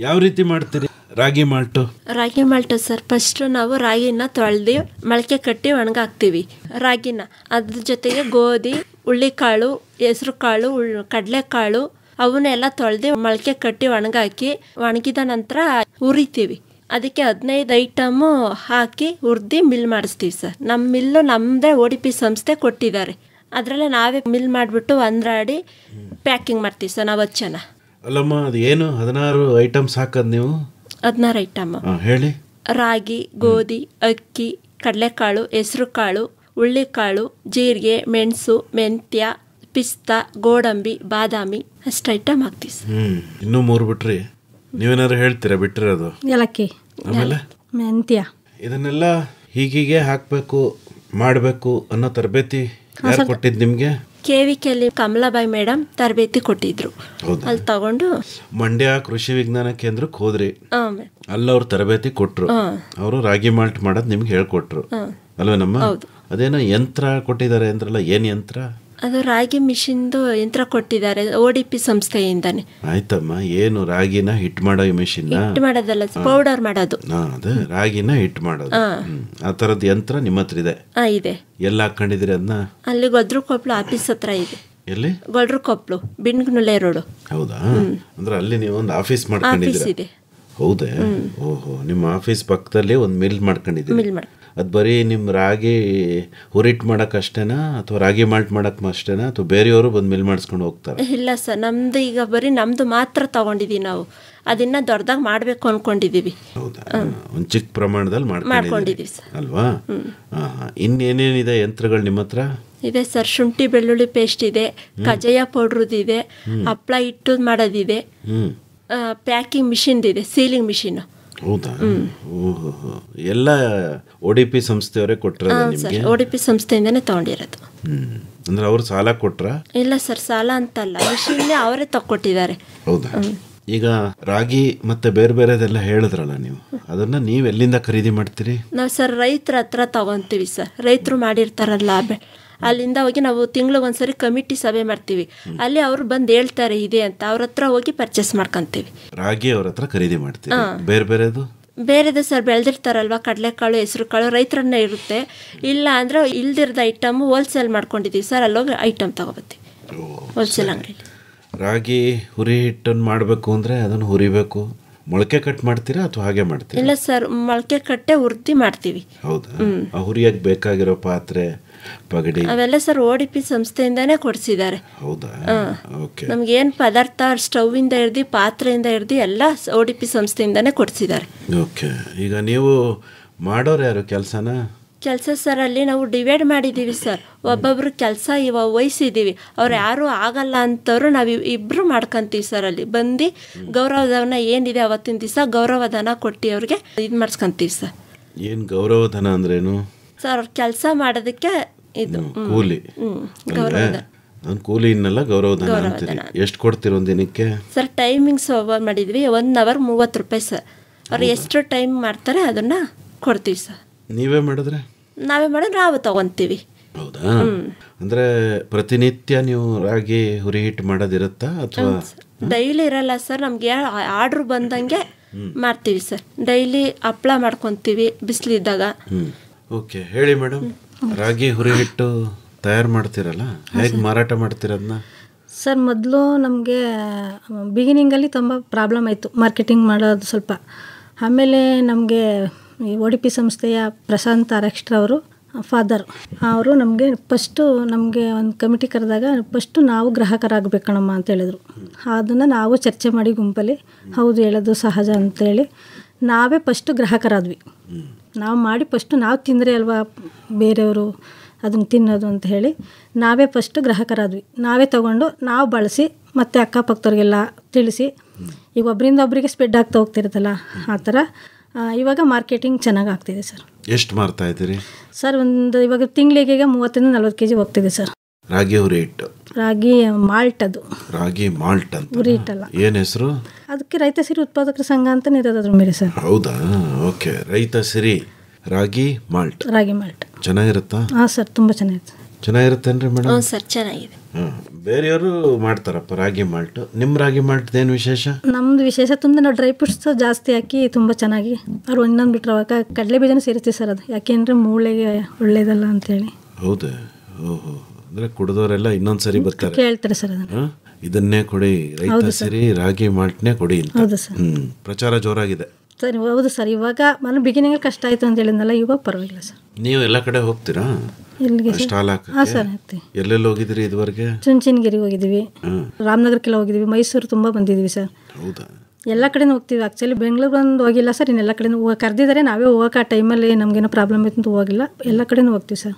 ಯಾವ ರೀತಿ ಮಾಡ್ತೀರಿ ರಾಗಿ ಮಾಲ್ಟು? ರಾಗಿ ಮಾಲ್ಟು ಸರ್, ಫಸ್ಟ್ ನಾವು ರಾಗಿನ ತೊಳೆದು ಮೊಳಕೆ ಕಟ್ಟಿ ಒಣಗಾಕ್ತೀವಿ ರಾಗಿನ. ಅದ್ರ ಜೊತೆಗೆ ಗೋಧಿ, ಹುಳ್ಳಿಕಾಳು, ಹೆಸರು ಕಾಳು, ಕಡಲೆಕಾಳು ಅವನ್ನೆಲ್ಲ ತೊಳೆದು ಮೊಳಕೆ ಕಟ್ಟಿ ಒಣಗಾಕಿ ಒಣಗಿದ ನಂತರ ಹುರಿತೀವಿ. ಅದಕ್ಕೆ 15 ಐಟಮು ಹಾಕಿ ಹುರಿದು ಮಿಲ್ ಮಾಡಿಸ್ತೀವಿ ಸರ್. ನಮ್ಮ ಮಿಲ್ಲು ನಮ್ಮದೇ ODP ಸಂಸ್ಥೆ ಕೊಟ್ಟಿದ್ದಾರೆ. ಅದರಲ್ಲೇ ನಾವೇ ಮಿಲ್ ಮಾಡಿಬಿಟ್ಟು ಒಂದ್ರಾಡಿ ಪ್ಯಾಕಿಂಗ್ ಮಾಡ್ತೀವಿ ಸರ್ ನಾವು 10 ಜನ. ಅಲ್ಲಮ್ಮ ಅದು ಏನು 16 ಐಟಮ್ಸ್ ಹಾಕೋದು ನೀವು? 16 ಐಟಮ್. ಹೇಳಿ. ರಾಗಿ, ಗೋಧಿ, ಅಕ್ಕಿ, ಕಡಲೆಕಾಳು, ಹೆಸರು ಕಾಳು, ಹುಳ್ಳಿಕಾಳು, ಜೀರಿಗೆ, ಮೆಣಸು, ಮೆಂತ್ಯ, ಪಿಸ್ತಾ, ಗೋಡಂಬಿ, ಬಾದಾಮಿ, ಅಷ್ಟು ಐಟಮ್ ಹಾಕ್ತೀವಿ ಸರ್. ಇನ್ನೂ 3 ಬಿಟ್ರಿ. ನೀವೇನಾದ್ರು ಹೇಳ್ತೀರಾ ಬಿಟ್ಟಿರೋದು? ಏಲಕ್ಕಿ, ಆಮೇಲೆ ಮೆಂತ್ಯ. ಇದನ್ನೆಲ್ಲ ಹೀಗೀಗೆ ಹಾಕಬೇಕು ಮಾಡಬೇಕು ಅನ್ನೋ ತರಬೇತಿ ಯಾರು ಕೊಟ್ಟಿದ್ದು ನಿಮಗೆ? KVKಯಲ್ಲಿ ಕಮಲಾಬಾಯಿ ಮೇಡಮ್ ತರಬೇತಿ ಕೊಟ್ಟಿದ್ರು. ಅಲ್ಲಿ ತಗೊಂಡು ಮಂಡ್ಯ ಕೃಷಿ ವಿಜ್ಞಾನ ಕೇಂದ್ರಕ್ಕೆ ಹೋದ್ರಿ. ಅಲ್ಲಿ ಅವ್ರು ತರಬೇತಿ ಕೊಟ್ರು. ಅವರು ರಾಗಿ ಮಾಲ್ಟ್ ಮಾಡೋದು ನಿಮ್ಗೆ ಹೇಳ್ಕೊಟ್ರು ಅಲ್ವೇನಮ್ಮ? ಅದೇನೋ ಯಂತ್ರ ಕೊಟ್ಟಿದ್ದಾರೆ ಅಂದ್ರಲ್ಲ, ಏನ್ ಯಂತ್ರ ಅದು? ರಾಗಿ ಮಿಷಿನ್ದು ಯಂತ್ರ ಕೊಟ್ಟಿದ್ದಾರೆ ODP ಸಂಸ್ಥೆಯಿಂದಾನೆ. ಆಯ್ತಮ್ಮ, ಏನು ರಾಗಿನ ಹಿಟ್ ಮಾಡೋ ಮಿಷಿನ್? ಹಿಟ್ ಮಾಡೋದಲ್ಲ, ಪೌಡರ್ ಮಾಡೋದು. ಅದೇ ರಾಗಿನ ಹಿಟ್ ಮಾಡೋದು. ಆ ತರದ ಯಂತ್ರ ನಿಮ್ಮ ಹತ್ರ ಇದೆ? ಇದೆ. ಎಲ್ಲ ಹಾಕೊಂಡಿದ್ರಿ ಅದನ್ನ? ಅಲ್ಲಿ ಗೊಲ್ಡ್ರುಕೊಪ್ಲು ಆಫೀಸ್ ಹತ್ರ ಇದೆ. ಎಲ್ಲಿ? ಗೊಲ್ಡ್ರುಕೊಪ್ಲು, ಬಿಣ್ಗುನುಲೆ ರೋಡ್. ಹೌದಾ? ಅಂದ್ರೆ ಅಲ್ಲಿ ನೀವು ಒಂದು ಆಫೀಸ್ ಮಾಡ್ಕೊಂಡಿದ್ದೀರಾ? ಹೌದೇ? ಓಹೋ, ನಿಮ್ಮ ಆಫೀಸ್ ಪಕ್ಕದಲ್ಲಿ ಒಂದು ಮಿಲ್ ಮಾಡ್ಕೊಂಡಿದ್ದೀರಿ. ಅದು ಬರೀ ನಿಮ್ಮ ರಾಗಿ ಹುರಿಟ್ ಮಾಡಕ್ ಅಷ್ಟೇನಾ ಅಥವಾ ರಾಗಿ ಮಾಲ್ಟ್ ಮಾಡಕ್ ಅಷ್ಟೇನಾ ಅಥವಾ ಬೇರೆಯವರು ಬಂದು ಮಿಲ್ ಮಾಡಿಸ್ಕೊಂಡು ಹೋಗ್ತಾರೆ? ಇಲ್ಲ ಸರ್, ನಮ್ದು ಈಗ ಬರೀ ನಮ್ದು ಮಾತ್ರ ತಗೊಂಡಿದೀವಿ. ನಾವು ಅದನ್ನ ದೊಡ್ಡದಾಗಿ ಮಾಡ್ಬೇಕು ಅನ್ಕೊಂಡಿದೀವಿ. ಹೌದಾ? ಒಂದು ಚಿಕ್ಕ ಪ್ರಮಾಣದಲ್ಲಿ ಮಾಡ್ಕೊಂಡಿದೀವಿ ಅಲ್ವಾ? ಇನ್ನೇನೇನಿದೆ ಯಂತ್ರಗಳು ನಿಮ್ಮ ಹತ್ರ? ಇದೆ ಸರ್, ಶುಂಠಿ ಬೆಳ್ಳುಳ್ಳಿ ಪೇಸ್ಟ್ ಇದೆ, ಕಜಾಯ ಪೌಡ್ರದ್ದು ಇದೆ, ಹಪ್ಪಳ ಹಿಟ್ಟು ಮಾಡೋದಿದೆ, ಪ್ಯಾಕಿಂಗ್ ಮಿಷಿನ್ ಇದೆ, ಸೀಲಿಂಗ್ ಮಿಷಿನ್. ಹೌದಾ? ಎಲ್ಲ ODP ಸಂಸ್ಥೆಯವರೇ ಕೊಟ್ಟರೆ? ODP ಸಂಸ್ಥೆಯಿಂದಾನೆ ತಗೊಂಡಿರೋದು. ಅಂದ್ರೆ ಅವ್ರು ಸಾಲ ಕೊಟ್ರ? ಇಲ್ಲ ಸರ್, ಸಾಲ ಅಂತಲ್ಲ, ಮಿಷಿನ್ ಅವರೇ ತಗೊಟ್ಟಿದ್ದಾರೆ. ಹೌದಾ? ಈಗ ರಾಗಿ ಮತ್ತೆ ಬೇರೆ ಬೇರೆದೆಲ್ಲ ಹೇಳಿದ್ರಲ್ಲ ನೀವು, ಅದನ್ನ ನೀವು ಎಲ್ಲಿಂದ ಖರೀದಿ ಮಾಡ್ತೀರಿ? ನಾವು ಸರ್ ರೈತರ ಹತ್ರ ತಗೊಂತೀವಿ ಸರ್. ರೈತರು ಮಾಡಿರ್ತಾರಲ್ಲ, ಅಲ್ಲಿಂದ ಹೋಗಿ ನಾವು ತಿಂಗಳಿಗೊಂದ್ಸರಿ ಕಮಿಟಿ ಸಭೆ ಮಾಡ್ತೀವಿ. ಅಲ್ಲಿ ಅವ್ರು ಬಂದು ಹೇಳ್ತಾರೆ ಇದೆ ಅಂತ, ಅವ್ರ ಹತ್ರ ಹೋಗಿ ಪರ್ಚೇಸ್ ಮಾಡ್ಕೊಂತೀವಿ. ರಾಗಿ ಅವ್ರ ಹತ್ರ ಖರೀದಿ ಮಾಡ್ತೀವಿ. ಬೇರೆ ಬೇರೆದು? ಬೇರೆದು ಸರ್ ಬೆಳೆದಿರ್ತಾರಲ್ವಾ, ಕಡಲೆಕಾಳು, ಹೆಸರು ಕಾಳು ರೈತರನ್ನೇ ಇರುತ್ತೆ. ಇಲ್ಲ ಅಂದ್ರೆ ಇಲ್ದಿರದ ಐಟಮ್ ಹೋಲ್ಸೇಲ್ ಮಾಡ್ಕೊಂಡಿದ್ದೀವಿ ಸರ್, ಅಲ್ಲೋಗಿ ಐಟಮ್ ತಗೋಬತ್ತೀವಿ ಹೋಲ್ಸೇಲ್ ಅಂಗಡಿ. ರಾಗಿ ಹುರಿ ಹಿಟ್ಟನ್ನು ಮಾಡಬೇಕು ಅಂದರೆ ಅದನ್ನು ಹುರಿಬೇಕು, ಮೊಳಕೆ ಕಟ್ ಮಾಡ್ತೀರಾ ಅಥವಾ ಹಾಗೆ ಮಾಡ್ತೀರಾ? ಇಲ್ಲ ಸರ್, ಮೊಳಕೆ ಕಟ್ಟೆ ಹುರ್ದಿ ಮಾಡ್ತೀವಿ. ಹೌದಾ? ಹುರಿಯಕ್ಕೆ ಬೇಕಾಗಿರೋ ಪಾತ್ರೆ ಪಗಡಿ ಅವೆಲ್ಲ ಸರ್ ODP ಸಂಸ್ಥೆಯಿಂದಾನೇ ಕೊಡಿಸಿದ್ದಾರೆ. ಹೌದಾ? ಓಕೆ. ನಮ್ಗೇನು ಪದಾರ್ಥ ಸ್ಟವ್ವಿಂದ ಹಿಡ್ದು ಪಾತ್ರೆಯಿಂದ ಹಿಡ್ದು ಎಲ್ಲ ODP ಸಂಸ್ಥೆಯಿಂದಾನೇ ಕೊಡಿಸಿದ್ದಾರೆ. ಓಕೆ. ಈಗ ನೀವು ಮಾಡೋರು ಯಾರು ಕೆಲಸನ? ಕೆಲಸ ಸರ್ ಅಲ್ಲಿ ನಾವು ಡಿವೈಡ್ ಮಾಡಿದ್ದೀವಿ ಸರ್. ಒಬ್ಬೊಬ್ರು ಕೆಲಸ ಇವಾಗ ವಹಿಸಿದ್ದೀವಿ. ಅವ್ರು ಯಾರು ಆಗಲ್ಲ ಅಂತವ್ರು ನಾವು ಇಬ್ಬರು ಮಾಡ್ಕೊಂತೀವಿ ಸರ್. ಅಲ್ಲಿ ಬಂದು ಗೌರವಧನ ಏನಿದೆ ಅವತ್ತಿನ ದಿವಸ ಗೌರವಧನ ಕೊಟ್ಟು ಅವ್ರಿಗೆ ಇದು ಮಾಡಿಸ್ಕೊಂತೀವಿ ಸರ್. ಏನು ಗೌರವಧನ ಅಂದ್ರೇನು ಸರ್? ಅವ್ರ ಕೆಲಸ ಮಾಡೋದಕ್ಕೆ ಇದು ಕೂಲಿ. ಗೌರವಧನ. ಕೂಲಿ ಇನ್ನೆಲ್ಲ ಗೌರವಧನ ಅಂತೀರಿ. ಎಷ್ಟು ಕೊಡ್ತೀರ ಒಂದು ದಿನಕ್ಕೆ? ಸರ್ ಟೈಮಿಂಗ್ಸ್ ಮಾಡಿದ್ವಿ, 1 ಅವರ್ 30 ರೂಪಾಯಿ ಸರ್. ಅವ್ರು ಎಷ್ಟು ಟೈಮ್ ಮಾಡ್ತಾರೆ ಅದನ್ನ ಕೊಡ್ತೀವಿ ಸರ್. ನೀವೇ ಮಾಡಿದ್ರೆ? ನಾವೇ ಮಾಡಿದ್ರೆ ನಾವು ತಗೊಂತೀವಿ. ಹೌದಾ? ಅಂದ್ರೆ ಪ್ರತಿನಿತ್ಯ ನೀವು ರಾಗಿ ಹುರಿ ಹಿಟ್ಟು ಮಾಡೋದಿರುತ್ತಾ ಅಥವಾ ಡೈಲಿ ಇರಲ್ಲ ಸರ್? ನಮ್ಗೆ ಆರ್ಡ್ರ್ ಬಂದಂಗೆ ಮಾಡ್ತೀವಿ ಸರ್. ಡೈಲಿ ಹಪ್ಪಳ ಮಾಡ್ಕೊತೀವಿ ಬಿಸಿಲಿದ್ದಾಗ. ಓಕೆ, ಹೇಳಿ ಮೇಡಮ್. ರಾಗಿ ಹುರಿ ಹಿಟ್ಟು ತಯಾರು ಮಾಡ್ತೀರಲ್ಲ, ಹೇಗೆ ಮಾರಾಟ ಮಾಡ್ತೀರದನ್ನ? ಸರ್ ಮೊದಲು ನಮಗೆ ಬಿಗಿನಿಂಗಲ್ಲಿ ತುಂಬ ಪ್ರಾಬ್ಲಮ್ ಆಯಿತು ಮಾರ್ಕೆಟಿಂಗ್ ಮಾಡೋದು ಸ್ವಲ್ಪ. ಆಮೇಲೆ ನಮಗೆ ಈ ODP ಸಂಸ್ಥೆಯ ಪ್ರಶಾಂತ್ ಅರಕ್ಷರ ಅವರು ಫಾದರ್ ಅವರು ನಮಗೆ ಫಸ್ಟು ನಮಗೆ ಒಂದು ಕಮಿಟಿ ಕರೆದಾಗ ಫಸ್ಟು ನಾವು ಗ್ರಾಹಕರಾಗಬೇಕು ಕಣಮ್ಮ ಅಂತ ಹೇಳಿದ್ರು. ಅದನ್ನು ನಾವು ಚರ್ಚೆ ಮಾಡಿ ಗುಂಪಲ್ಲಿ ಹೌದು ಹೇಳೋದು ಸಹಜ ಅಂತೇಳಿ ನಾವೇ ಫಸ್ಟು ಗ್ರಾಹಕರಾದ್ವಿ. ನಾವು ಮಾಡಿ ಫಸ್ಟು ನಾವು ತಿಂದರೆ ಅಲ್ವಾ ಬೇರೆಯವರು ಅದನ್ನು ತಿನ್ನೋದು ಅಂತ ಹೇಳಿ ನಾವೇ ಫಸ್ಟು ಗ್ರಾಹಕರಾದ್ವಿ. ನಾವೇ ತೊಗೊಂಡು ನಾವು ಬಳಸಿ ಮತ್ತು ಅಕ್ಕಪಕ್ಕದವ್ರಿಗೆಲ್ಲ ತಿಳಿಸಿ, ಈಗ ಒಬ್ಬರಿಂದ ಒಬ್ಬರಿಗೆ ಸ್ಪ್ರೆಡ್ ಆಗ್ತಾ ಹೋಗ್ತಿರುತ್ತಲ್ಲ ಆ ಥರ ಇವಾಗ ಮಾರ್ಕೆಟಿಂಗ್ ಚೆನ್ನಾಗಿ ಆಗ್ತಿದೆ ಸರ್. ಎಷ್ಟು ಮಾರ್ತಾ ಇದ್ದೀರಿ ಸರ್? ಒಂದು ಇವಾಗ ತಿಂಗಳಿಗೆ 30-40 kg ಹೋಗ್ತಿದೆ ಸರ್. ರಾಗಿ ಹುರಿ ಹಿಟ್ಟು? ರಾಗಿ ಮಾಲ್ಟ್. ಅದು ರಾಗಿ ಮಾಲ್ಟ್ ಅಂತ ಹುರಿ ಹಿಟ್ಟಲ್ಲ. ಏನು ಹೆಸರು ಅದಕ್ಕೆ? ರೈತ ಸಿರಿ ಉತ್ಪಾದಕರ ಸಂಘ ಅಂತ ಇರೋದು ಅದ್ರ ಮೇಲೆ ಸರ್. ಹೌದಾ? ಓಕೆ. ರೈತ ಸಿರಿ ರಾಗಿ ಮಾಲ್ಟ್. ರಾಗಿ ಮಾಲ್ಟ್ ಚೆನ್ನಾಗಿರುತ್ತಾ? ಹಾಂ ಸರ್, ತುಂಬ ಚೆನ್ನಾಗಿರುತ್ತೇನ್ರಿ ಮೇಡಮ್? ಹ್ಞೂ ಸರ್, ಚೆನ್ನಾಗಿದೆ. ಬೇರೆಯವರು ಮಾಡ್ತಾರಪ್ಪ ರಾಗಿ ಮಾಲ್ಟ್. ನಿಮ್ಮ ರಾಗಿ ಮಾಲ್ಟ್ ಏನು ವಿಶೇಷ? ನಮ್ಮದು ವಿಶೇಷ ತುಂಬ ನಾವು ಡ್ರೈ ಫ್ರೂಟ್ಸ್ ಜಾಸ್ತಿ ಹಾಕಿ ತುಂಬ ಚೆನ್ನಾಗಿ ಅವ್ರು ಇನ್ನೊಂದು ಬಿಟ್ಟರೆ ಅವಾಗ ಕಡಲೆ ಬೀಜನೂ ಸೇರಿಸ್ತೀವಿ ಸರ್. ಅದು ಯಾಕೆಂದರೆ ಮೂಳೆಗೆ ಒಳ್ಳೇದಲ್ಲ ಅಂತೇಳಿ. ಹೌದಾ? ಓಹೋ. ಅಂದರೆ ಕುಡಿದವರೆಲ್ಲ ಇನ್ನೊಂದ್ಸರಿ ಬರ್ತಾರೆ ಕೇಳ್ತಾರೆ ಸರ್ ಅದನ್ನು. ಇದನ್ನೇ ಕೊಡಿ, ರೈತ ಸಿರಿ ರಾಗಿ ಮಾಲ್ಟ್ನೇ ಕೊಡಿ ಅಂತ. ಹೌದು ಸರ್. ಪ್ರಚಾರ ಜೋರಾಗಿದೆ. ಸರ್ ಹೌದು ಸರ್. ಇವಾಗ ನಾನು ಬಿಗಿನಿಂಗ್ ಕಷ್ಟ ಆಯಿತು ಅಂತ ಹೇಳಿದ್ನಲ್ಲ, ಇವಾಗ ಪರವಾಗಿಲ್ಲ ಸರ್. ನೀವು ಎಲ್ಲ ಕಡೆ ಹೋಗ್ತೀರಾ ಎಲ್ಲಿಗೆ ಸ್ಟಾಲ್ ಹಾಂ ಹಾಕಕ್ಕೆ? ಸರ್ ಹೋಗ್ತೀವಿ. ಎಲ್ಲೆಲ್ಲಿ ಹೋಗಿದ್ರಿ ಇದುವರೆಗೆ? ಚುಂಚನಗಿರಿಗೆ ಹೋಗಿದ್ದೀವಿ, ರಾಮನಗರಕ್ಕೆಲ್ಲ ಹೋಗಿದ್ದೀವಿ, ಮೈಸೂರು ತುಂಬ ಬಂದಿದ್ದೀವಿ ಸರ್. ಹೌದಾ? ಎಲ್ಲ ಕಡೆನೂ ಹೋಗ್ತೀವಿ. ಆ್ಯಕ್ಚುಲಿ ಬೆಂಗಳೂರು ಒಂದು ಹೋಗಿಲ್ಲ ಸರ್, ಇನ್ನೆಲ್ಲ ಕಡೆನೂ ಕರೆದಿದ್ದಾರೆ. ನಾವೇ ಹೋಗೋಕೆ ಆ ಟೈಮಲ್ಲಿ ನಮಗೇನೋ ಪ್ರಾಬ್ಲಮ್ ಇತ್ತು ಅಂತ ಹೋಗಿಲ್ಲ. ಎಲ್ಲ ಕಡೆನೂ ಹೋಗ್ತೀವಿ ಸರ್.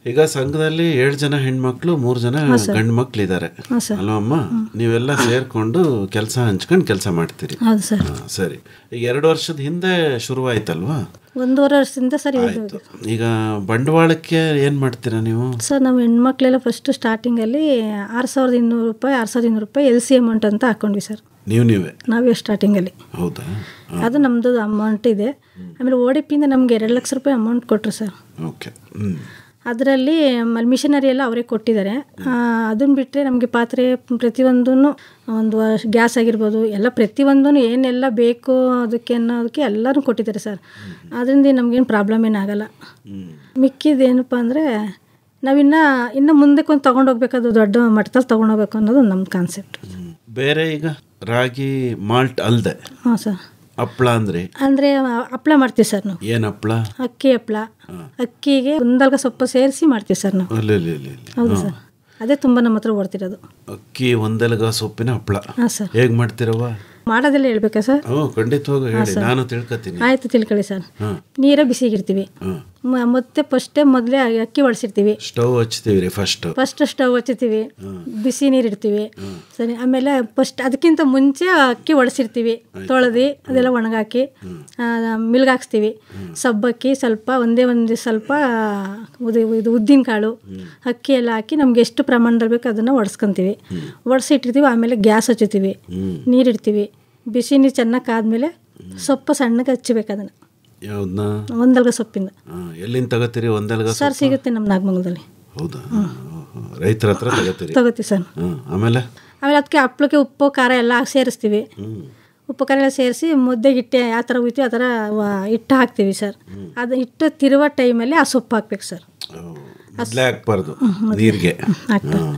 ಈಗ ಸಂಘದಲ್ಲಿ 7 ಜನ ಹೆಣ್ಮಕ್ಳು 3 ಜನ ಗಂಡು ಮಕ್ಳು ಇದ್ದಾರೆ ಅಲ್ವಮ್ಮ? ನೀವೆಲ್ಲ ಸೇರ್ಕೊಂಡು ಕೆಲಸ ಹಂಚ್ಕೊಂಡು ಕೆಲಸ ಮಾಡ್ತೀರಿ? ಹೌದು ಸರ್. ಸರಿ. ಈಗ 2 ವರ್ಷದ ಹಿಂದೆ ಶುರುವಾಯ್ತಲ್ವಾ? 1.5 ವರ್ಷದಿಂದ ಸರ್. ಆಯ್ತು. ಈಗ ಬಂಡವಾಳಕ್ಕೆ ಏನು ಮಾಡ್ತೀರಾ ನೀವು? ಸರ್ ನಾವು ಹೆಣ್ಮಕ್ಳೆಲ್ಲ ಫಸ್ಟ್ ಸ್ಟಾರ್ಟಿಂಗಲ್ಲಿ 6,200 ರೂಪಾಯಿ 6,200 ರೂಪಾಯಿ ಎಲ್ ಸಿ ಅಮೌಂಟ್ ಅಂತ ಹಾಕ್ಕೊಂಡ್ವಿ ಸರ್. ನಾವೇ ಸ್ಟಾರ್ಟಿಂಗಲ್ಲಿ. ಹೌದಾ? ಅದು ನಮ್ಮದು ಅಮೌಂಟ್ ಇದೆ. ಆಮೇಲೆ ಓ ಡಿ ಪಿಯಿಂದ ನಮಗೆ 2 ಲಕ್ಷ ರೂಪಾಯಿ ಅಮೌಂಟ್ ಕೊಟ್ಟರು ಸರ್. ಓಕೆ. ಅದರಲ್ಲಿ ಮಿಷನರಿ ಎಲ್ಲ ಅವರೇ ಕೊಟ್ಟಿದ್ದಾರೆ. ಅದನ್ನು ಬಿಟ್ಟರೆ ನಮಗೆ ಪಾತ್ರೆ ಪ್ರತಿಯೊಂದೂ ಒಂದು ಗ್ಯಾಸ್ ಆಗಿರ್ಬೋದು ಎಲ್ಲ ಪ್ರತಿಯೊಂದೂ ಏನೆಲ್ಲ ಬೇಕು ಅದಕ್ಕೆ ಅನ್ನೋದಕ್ಕೆ ಎಲ್ಲರೂ ಕೊಟ್ಟಿದ್ದಾರೆ ಸರ್. ಅದರಿಂದ ನಮಗೇನು ಪ್ರಾಬ್ಲಮ್ ಏನಾಗಲ್ಲ. ಮಿಕ್ಕಿದೇನಪ್ಪ ಅಂದರೆ ನಾವಿನ್ನು ಮುಂದಕ್ಕೆ ಒಂದು ತೊಗೊಂಡೋಗ್ಬೇಕು, ದೊಡ್ಡ ಮಟ್ಟದಲ್ಲಿ ತೊಗೊಂಡೋಗ್ಬೇಕು ಅನ್ನೋದು ನಮ್ಮ ಕಾನ್ಸೆಪ್ಟ್. ಬೇರೆ ಈಗ ರಾಗಿ ಮಾಲ್ಟ್ ಅಲ್ಲದೆ ಹಾಂ ಸರ್, ಹಪ್ಪಳ ಅಂದರೆ ಹಪ್ಪಳ ಮಾಡ್ತೀವಿ ಸರ್ ನಾವು. ಏನು ಹಪ್ಪಳ? ಅಕ್ಕಿ ಹಪ್ಪಳ. ಅಕ್ಕಿಗೆ ಒಂದಲ್ಗ ಸೊಪ್ಪು ಸೇರಿಸಿ ಮಾಡ್ತೀವಿ ಸರ್ ನಾವು. ಹೌದು ಸರ್, ಅದೇ ತುಂಬ ನಮ್ಮ ಹತ್ರ ಓಡ್ತಿರೋದು. ಅಕ್ಕಿ ಒಂದೆಲಗ ಸೊಪ್ಪಿನ ಹಪ್ಪಳ. ಹಾಂ ಸರ್. ಹೇಗೆ ಮಾಡ್ತೀರವ? ಮಾಡೋದೆಲ್ಲ ಹೇಳ್ಬೇಕಾ ಸರ್? ಖಂಡಿತವಾಗಿ ಹೇಳಿ, ನಾನು ತಿಳ್ಕೊತೀನಿ. ಆಯ್ತು, ತಿಳ್ಕೊಳ್ಳಿ ಸರ್. ನೀರ ಬಿಸಿಗಿರ್ತೀವಿ. ಮತ್ತೆ ಮೊದಲೇ ಅಕ್ಕಿ ಒಳಸಿರ್ತೀವಿ. ಸ್ಟವ್ ಹಚ್ತೀವಿ ಫಸ್ಟ್ ಸ್ಟವ್ ಹಚ್ತೀವಿ, ಬಿಸಿ ನೀರು ಇಡ್ತೀವಿ. ಸರಿ, ಆಮೇಲೆ ಫಸ್ಟ್ ಅದಕ್ಕಿಂತ ಮುಂಚೆ ಅಕ್ಕಿ ಒಳಸಿರ್ತೀವಿ, ತೊಳೆದು ಅದೆಲ್ಲ ಒಣಗಾಕಿ ಮಿಲ್ಗಾಕ್ಸ್ತೀವಿ. ಸಬ್ಬಕ್ಕಿ ಸ್ವಲ್ಪ ಒಂದು ಸ್ವಲ್ಪ ಇದು ಉದ್ದಿನ ಕಾಳು ಅಕ್ಕಿ ಎಲ್ಲ ಹಾಕಿ ನಮ್ಗೆ ಎಷ್ಟು ಪ್ರಮಾಣದಲ್ಲಿ ಬೇಕು ಅದನ್ನು ಒಡ್ಸ್ಕೊತೀವಿ. ಒಡ್ಸಿಟ್ಟಿರ್ತೀವಿ. ಆಮೇಲೆ ಗ್ಯಾಸ್ ಹಚ್ಚುತ್ತೀವಿ, ನೀರಿಡ್ತೀವಿ. ಬಿಸಿ ನೀರು ಚೆನ್ನಾಗಿ ಕಾದ್ಮೇಲೆ ಸೊಪ್ಪು ಸಣ್ಣಗೆ ಹಚ್ಚಬೇಕು. ಅದನ್ನು ಯಾವ್ದನ್ನ? ಒಂದಲ್ಗ ಸೊಪ್ಪಿಂದ. ಎಲ್ಲಿಂದ ತಗೋತೀರಿ ಒಂದಲ್ಗ? ಸರ್ ಸಿಗುತ್ತೆ ನಮ್ಮ ನಾಗಮಂಗಲದಲ್ಲಿ. ಹೌದಾ? ರೈತರ ಹತ್ರ ತಗೋತೀವಿ ಸರ್. ಆಮೇಲೆ ಅದಕ್ಕೆ ಹಪ್ಪಳಕ್ಕೆ ಉಪ್ಪು ಖಾರ ಎಲ್ಲ ಸೇರಿಸ್ತೀವಿ. ಉಪ್ಪು ಖಾರ ಎಲ್ಲ ಸೇರಿಸಿ ಮುದ್ದೆಗೆ ಹಿಟ್ಟೆ ಯಾವ ಥರ ಹೋಯ್ತೀವಿ ಆ ಥರ ಹಿಟ್ಟು ಹಾಕ್ತೀವಿ ಸರ್. ಅದು ಹಿಟ್ಟು ತಿರುವ ಟೈಮಲ್ಲಿ ಆ ಸೊಪ್ಪು ಹಾಕ್ಬೇಕು ಸರ್. ಹಾಕ್ಬಾರ್ದು ನೀರಿಗೆ. ಹಾಕ್ಬಾರ್ದು.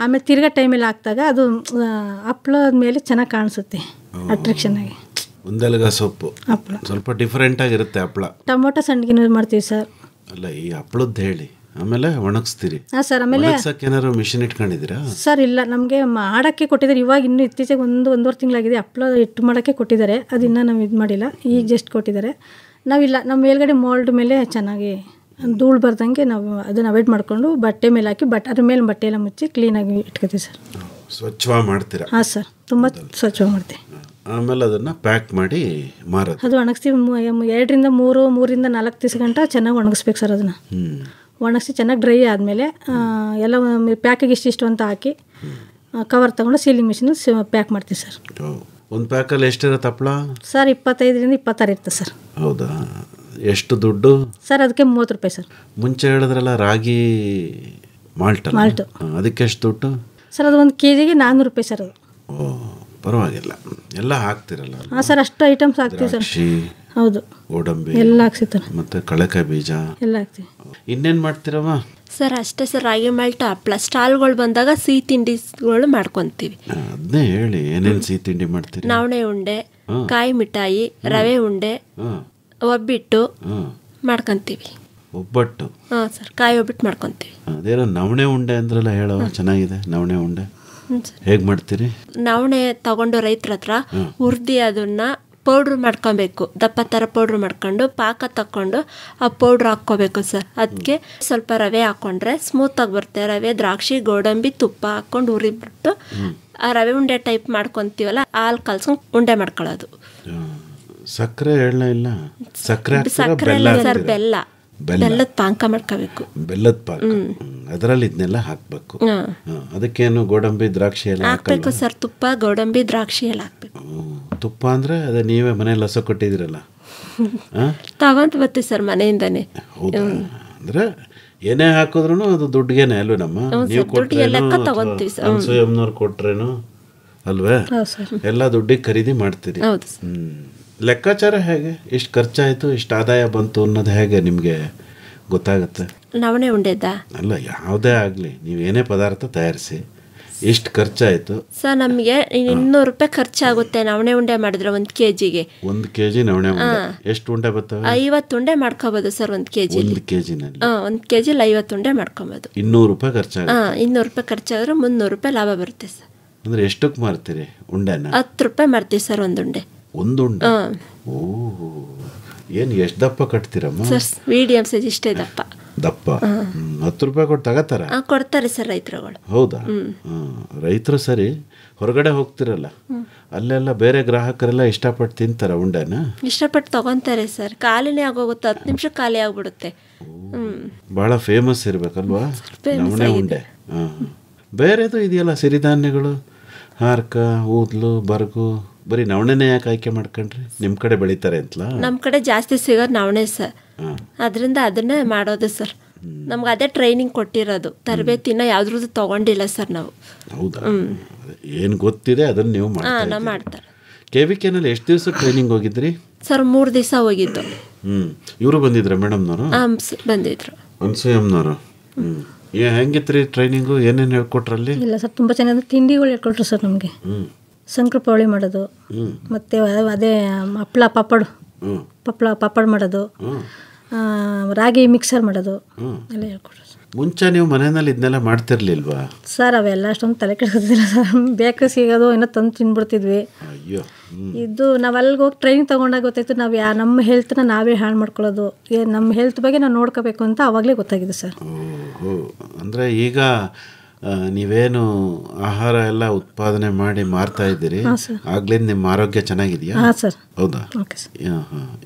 ಆಮೇಲೆ ತಿರ್ಗೋ ಟೈಮಲ್ಲಿ ಹಾಕಿದಾಗ ಅದು ಹಪ್ಪಳದ ಮೇಲೆ ಚೆನ್ನಾಗಿ ಕಾಣಿಸುತ್ತೆ, ಅಟ್ರಾಕ್ಷನ್ ಆಗಿ. ಒಂದೆಲಗ ಸೊಪ್ಪು ಹಪ್ಪಳ ಸ್ವಲ್ಪ ಡಿಫ್ರೆಂಟ್ ಆಗಿರುತ್ತೆ ಹಪ್ಪಳ. ಟೊಮೊಟೊ ಸಂಡಿಗೆ ಮಾಡ್ತೀವಿ ಸರ್. ಅಲ್ಲ, ಈ ಹಪ್ಪಳದ್ದು ಹೇಳಿ. ಆಮೇಲೆ ಒಣಗಿಸ್ತೀರಿ? ಹಾಂ ಸರ್. ಆಮೇಲೆ ಏನಾದ್ರು ಮಿಷಿನ್ ಇಟ್ಕೊಂಡಿದ್ದೀರಾ? ಸರ್ ಇಲ್ಲ, ನಮಗೆ ಮಾಡೋಕ್ಕೆ ಕೊಟ್ಟಿದ್ದಾರೆ. ಇವಾಗ ಇನ್ನೂ ಇತ್ತೀಚೆಗೆ 1.5 ತಿಂಗಳಾಗಿದೆ ಹಪ್ಪಳ ಹಿಟ್ಟು ಮಾಡೋಕ್ಕೆ ಕೊಟ್ಟಿದ್ದಾರೆ. ಅದು ಇನ್ನೂ ನಾವು ಇದು ಮಾಡಿಲ್ಲ, ಈಗ ಜಸ್ಟ್ ಕೊಟ್ಟಿದ್ದಾರೆ. ನಾವಿಲ್ಲ, ನಮ್ಮ ಮೇಲ್ಗಡೆ ಮೋಲ್ಡ್ ಮೇಲೆ ಚೆನ್ನಾಗಿ ಧೂಳು ಬರ್ದಂಗೆ ನಾವು ಅದನ್ನು ಅವಾಯ್ಡ್ ಮಾಡಿಕೊಂಡು ಬಟ್ಟೆ ಮೇಲೆ ಹಾಕಿ ಅದ್ರ ಮೇಲೆ ಬಟ್ಟೆ ಎಲ್ಲ ಮುಚ್ಚಿ ಕ್ಲೀನಾಗಿ ಇಟ್ಕೊತೀವಿ ಸರ್. ಸ್ವಚ್ಛವಾಗಿ ಮಾಡ್ತೀರಾ? ಹಾಂ ಸರ್, ತುಂಬ ಸ್ವಚ್ಛವಾಗಿ ಮಾಡ್ತೀವಿ. ಆಮೇಲೆ ಅದನ್ನು ಪ್ಯಾಕ್ ಮಾಡಿ ಮಾರೋದು? ಅದು ಒಣಗಿಸ್ತೀವಿ. 3ರಿಂದ 4 ದಿವಸ ಗಂಟ ಚೆನ್ನಾಗಿ ಒಣಗಿಸ್ಬೇಕು ಸರ್. ಅದನ್ನು ಒಣಗಿಸಿ ಚೆನ್ನಾಗಿ ಡ್ರೈ ಆದಮೇಲೆ ಎಲ್ಲ ಪ್ಯಾಕಿಗೆ ಇಷ್ಟಿಷ್ಟು ಅಂತ ಹಾಕಿ ಕವರ್ ತೊಗೊಂಡು ಸೀಲಿಂಗ್ ಮಿಷಿನ್ ಪ್ಯಾಕ್ ಮಾಡ್ತೀವಿ ಸರ್. ಒಂದು ಪ್ಯಾಕಲ್ಲಿ ಎಷ್ಟಿರುತ್ತೆ ಹಪ್ಪಳ? ಸರ್ 25ರಿಂದ 26 ಇರುತ್ತೆ ಸರ್. ಹೌದಾ? ಎಷ್ಟು ದುಡ್ಡು ಸರ್? ಅದಕ್ಕೆ 30 ರೂಪಾಯಿ ಸರ್. ಮುಂಚೆ ಹೇಳಿದ್ರಲ್ಲ ರಾಗಿ ಮಾಲ್ಟು, ಅದಕ್ಕೆ ಎಷ್ಟು ದುಡ್ಡು ಸರ್? ಅದು 1 kgಗೆ 400 ರೂಪಾಯಿ ಸರ್. ಅದು ಪರವಾಗಿಲ್ಲ. ಎಲ್ಲ ಹಾಕ್ತಿರಲ್ಲ? ಹಾಂ ಸರ್, ಅಷ್ಟು ಐಟಮ್ಸ್ ಹಾಕ್ತೀವಿ ಸರ್. ಹೌದು, ಗೋಡಂಬಿ ಎಲ್ಲ ಹಾಕ್ಸಿರ್ತಾರೆ. ಮತ್ತೆ ಕಳಕಾಯಿ ಬೀಜ ಎಲ್ಲ ಹಾಕ್ತೀವಿ. ಇನ್ನೇನು ಮಾಡ್ತೀರಮ್ಮ? ಸರ್ ಅಷ್ಟೇ ಸರ್. ರಾಗಿ ಮಾಲ್ಟ್ ಹಪ್ಪಳ ಸ್ಟಾಲ್ಗಳು ಬಂದಾಗ ಸಿಹಿ ತಿಂಡಿಗಳು ಮಾಡ್ಕೊತೀವಿ. ಅದನ್ನೇ ಹೇಳಿ, ಏನೇನು ಸಿಹಿ ತಿಂಡಿ ಮಾಡ್ತೀರಿ? ನವಣೆ ಉಂಡೆ, ಕಾಯಿ ಮಿಠಾಯಿ, ರವೆ ಉಂಡೆ, ಒಬ್ಬಿಟ್ಟು ಮಾಡ್ಕೊತೀವಿ. ಒಬ್ಬಟ್ಟು? ಹಾಂ ಸರ್, ಕಾಯಿ ಒಬ್ಬಿಟ್ಟು ಮಾಡ್ಕೊತೀವಿ. ಅದೇನೋ ನವಣೆ ಉಂಡೆ ಅಂದ್ರಲ್ಲ, ಹೇಳೋ ಚೆನ್ನಾಗಿದೆ. ನವಣೆ ಉಂಡೆ ಹೇಗೆ ಮಾಡ್ತೀರಿ? ನವಣೆ ತಗೊಂಡು ರೈತರ ಹತ್ರ ಹುರಿದು ಅದನ್ನ ಪೌಡ್ರ್ ಮಾಡ್ಕೊಬೇಕು. ದಪ್ಪ ಥರ ಪೌಡ್ರ್ ಮಾಡ್ಕೊಂಡು ಪಾಕ ತಕ್ಕೊಂಡು ಆ ಪೌಡ್ರ್ ಹಾಕ್ಕೋಬೇಕು ಸರ್. ಅದಕ್ಕೆ ಸ್ವಲ್ಪ ರವೆ ಹಾಕ್ಕೊಂಡ್ರೆ ಸ್ಮೂತಾಗಿ ಬರುತ್ತೆ. ರವೆ, ದ್ರಾಕ್ಷಿ, ಗೋಡಂಬಿ, ತುಪ್ಪ ಹಾಕ್ಕೊಂಡು ಹುರಿಬಿಟ್ಟು ಆ ರವೆ ಉಂಡೆ ಟೈಪ್ ಮಾಡ್ಕೊತೀವಲ್ಲ, ಹಾಲು ಕಲ್ಸ್ಕೊಂಡು ಉಂಡೆ ಮಾಡ್ಕೊಳ್ಳೋದು. ಸಕ್ಕರೆ ಹೇಳ ಇಲ್ಲ? ಸಕ್ಕರೆ ಇಲ್ಲ ಸರ್, ಬೆಲ್ಲದ ಪಾಕ ಮಾಡ್ಕೋಬೇಕು. ಬೆಲ್ಲದ ಪಾಕ, ಅದರಲ್ಲಿ ಇದನ್ನೆಲ್ಲ ಹಾಕ್ಬೇಕು. ಅದಕ್ಕೇನು ಗೋಡಂಬಿ, ದ್ರಾಕ್ಷಿ ಎಲ್ಲ ಹಾಕ್ಬೇಕು ಸರ್. ತುಪ್ಪ, ಗೋಡಂಬಿ, ದ್ರಾಕ್ಷಿ ಎಲ್ಲ ಹಾಕ್ಬೇಕು. ತುಪ್ಪ ಅಂದ್ರೆ ಅದೇ ನೀವೇ ಮನೇಲಿ ಹಸು ಕೊಟ್ಟಿದ್ದೀರಲ್ಲ, ತಗೊಂತ ಬರ್ತೀವಿ ಸರ್ ಮನೆಯಿಂದಾನೆ. ಹೌದಾ? ಅಂದ್ರೆ ಏನೇ ಹಾಕಿದ್ರು ಅದು ದುಡ್ಡಿಗೆನೆ ಅಲ್ವೇ? ನೀವು ಕೊಟ್ಟರೇನು ಕೊಟ್ರೇನು ಅಲ್ವೇ? ಎಲ್ಲ ದುಡ್ಡಿಗೆ ಖರೀದಿ ಮಾಡ್ತೀರಿ. ಲೆಕ್ಕಾಚಾರ ಹೇಗೆ? ಇಷ್ಟು ಖರ್ಚಾಯಿತು, ಇಷ್ಟು ಆದಾಯ ಬಂತು ಅನ್ನೋದು ಹೇಗೆ ನಿಮಗೆ ಗೊತ್ತಾಗುತ್ತೆ? ನವಣೆ ಉಂಡೆದ ಅಲ್ಲ, ಯಾವುದೇ ಆಗಲಿ, ನೀವೇನೇ ಪದಾರ್ಥ ತಯಾರಿಸಿ ಎಷ್ಟು ಖರ್ಚಾಯಿತು ಸರ್ ನಮಗೆ 200 ರೂಪಾಯಿ ಖರ್ಚಾಗುತ್ತೆ ನವಣೆ ಉಂಡೆ ಮಾಡಿದ್ರೆ 1 kgಗೆ. 1 kg ನವಣೆ ಉಂಡೆ ಎಷ್ಟು ಉಂಡೆ ಬರ್ತವೆ? 50 ಉಂಡೆ ಮಾಡ್ಕೋಬೋದು ಸರ್ 1 kg. 1 kgನಲ್ಲಿ 1 kgಲಿ 50 ಉಂಡೆ ಮಾಡ್ಕೊಬೋದು. 200 ರೂಪಾಯಿ ಖರ್ಚಾಗುತ್ತೆ. 200 ರೂಪಾಯಿ ಖರ್ಚಾದ್ರೆ 300 ರೂಪಾಯಿ ಲಾಭ ಬರುತ್ತೆ ಸರ್. ಅಂದ್ರೆ ಎಷ್ಟಕ್ಕೆ ಮಾರ್ತೀರಿ ಉಂಡೆನ? 10 ರೂಪಾಯಿ ಮಾರ್ತೀವಿ ಸರ್ ಒಂದು ಉಂಡೆ. ಒಂದು ಉಂಡೆ? ಓಹ್, ಏನು ಎಷ್ಟು ದಪ್ಪ ಕಟ್ತೀರಮ್ಮ? ಸರ್ ಮೀಡಿಯಂ ಸೈಜ್ ಇಷ್ಟೇ ದಪ್ಪ. 10 ರೂಪಾಯಿ ಕೊಟ್ಟು ತಗೋತಾರ? ಕೊಡ್ತಾರೆ ಸರ್ ರೈತರುಗಳು. ಹೌದಾ? ರೈತರು ಸರಿ. ಹೊರಗಡೆ ಹೋಗ್ತಿರಲ್ಲ, ಅಲ್ಲೆಲ್ಲ ಬೇರೆ ಗ್ರಾಹಕರೆಲ್ಲ ಇಷ್ಟಪಟ್ಟು ತಿಂತಾರ ಉಂಡೆನ? ಇಷ್ಟಪಟ್ಟು ತಗೊಂತಾರೆ ಸರ್. ಖಾಲಿನೇ ಆಗೋಗುತ್ತೆ, 10 ನಿಮಿಷ ಖಾಲಿ ಆಗ್ಬಿಡುತ್ತೆ. ಬಹಳ ಫೇಮಸ್ ಇರ್ಬೇಕಲ್ವಾ ನವಣೆ ಉಂಡೆ? ಬೇರೆದು ಇದೆಯಲ್ಲ ಸಿರಿಧಾನ್ಯಗಳು, ಹಾರ್ಕ, ಊದ್ಲು, ಬರ್ಗು, ಬರೀ ನವಣೆನೇ ಯಾಕೆ ಆಯ್ಕೆ ಮಾಡ್ಕೊಂಡ್ರಿ? ನಿಮ್ಮ ಕಡೆ ಬೆಳಿತಾರೆ ಅಂತಲಾ? ನಮ್ಮ ಕಡೆ ಜಾಸ್ತಿ ಸಿಗೋದು ನವಣೆ ಸರ್, ಅದರಿಂದ ಅದನ್ನೇ ಮಾಡೋದು ಸರ್. ನಮ್ಗೆ ಅದೇ ಟ್ರೈನಿಂಗ್ ಕೊಟ್ಟಿರೋದು, ತರಬೇತಿನ ಯಾವ್ದ್ರದ್ದು ತಗೊಂಡಿಲ್ಲ ಸರ್ ನಾವು. ಹೌದಾ? ಏನು ಗೊತ್ತಿದೆ ಅದನ್ನು ನೀವು ಮಾಡ್ತಾರೆ. KVKನಲ್ಲಿ ಎಷ್ಟು ದಿವಸ ಟ್ರೈನಿಂಗ್ ಹೋಗಿದ್ರಿ ಸರ್? 3 ದಿವಸ ಹೋಗಿದ್ದು. ಇವರು ಬಂದಿದ್ರ ಮೇಡಮ್ನವರು? ಬಂದಿದ್ರು. ಅನ್ಸೂಯಮ್ಮನವರು. ಹೆಂಗಿತ್ರಿ ಟ್ರೈನಿಂಗು? ಏನೇನು ಹೇಳ್ಕೊಟ್ರಲ್ಲಿ? ಇಲ್ಲ ಸರ್, ತುಂಬ ಚೆನ್ನಾಗಿ ತಿಂಡಿಗಳು ಹೇಳ್ಕೊಟ್ರು ಸರ್ ನಮಗೆ. ಸಂಕ್ರ ಪೌಳಿ ಮಾಡೋದು, ಮತ್ತು ಅದೇ ಹಪ್ಪಳ ಪಾಪಡ್ ಮಾಡೋದು, ರಾಗಿ ಮಿಕ್ಸರ್ ಮಾಡೋದು ಎಲ್ಲ ಹೇಳ್ಕೊಟ್ರು ಸರ್. ಮುಂಚೆ ನೀವು ಮನೆಯಲ್ಲಿ ಇದನ್ನೆಲ್ಲ ಮಾಡ್ತಿರ್ಲಿಲ್ವಾ ಸರ್? ಅವೆಲ್ಲ ಅಷ್ಟೊಂದು ತಲೆ ಕೆಡಿಸೋದಿಲ್ಲ ಸರ್. ಬೇಕ್ರಿ ಸಿಗೋದು ಏನೋ ತಂದು ತಿನ್ಬಿಡ್ತಿದ್ವಿ. ಅಯ್ಯೋ, ಇದು ನಾವು ಅಲ್ಲಿಗೆ ಹೋಗಿ ಟ್ರೈನಿಂಗ್ ತೊಗೊಂಡಾಗ ಗೊತ್ತಾಯ್ತು ನಾವು ನಮ್ಮ ಹೆಲ್ತ್ನ ನಾವೇ ಹಾಳು ಮಾಡ್ಕೊಳ್ಳೋದು, ನಮ್ಮ ಹೆಲ್ತ್ ಬಗ್ಗೆ ನಾವು ನೋಡ್ಕೋಬೇಕು ಅಂತ ಆವಾಗಲೇ ಗೊತ್ತಾಗಿದೆ ಸರ್. ಓಹೋ, ಅಂದರೆ ಈಗ ನೀವೇನು ಆಹಾರ ಎಲ್ಲ ಉತ್ಪಾದನೆ ಮಾಡಿ ಮಾರ್ತಾ ಇದ್ದೀರಿ, ಆಗ್ಲಿಂದ ನಿಮ್ಮ ಆರೋಗ್ಯ ಚೆನ್ನಾಗಿದೆಯಾ? ಹಾಂ ಸರ್. ಹೌದಾ?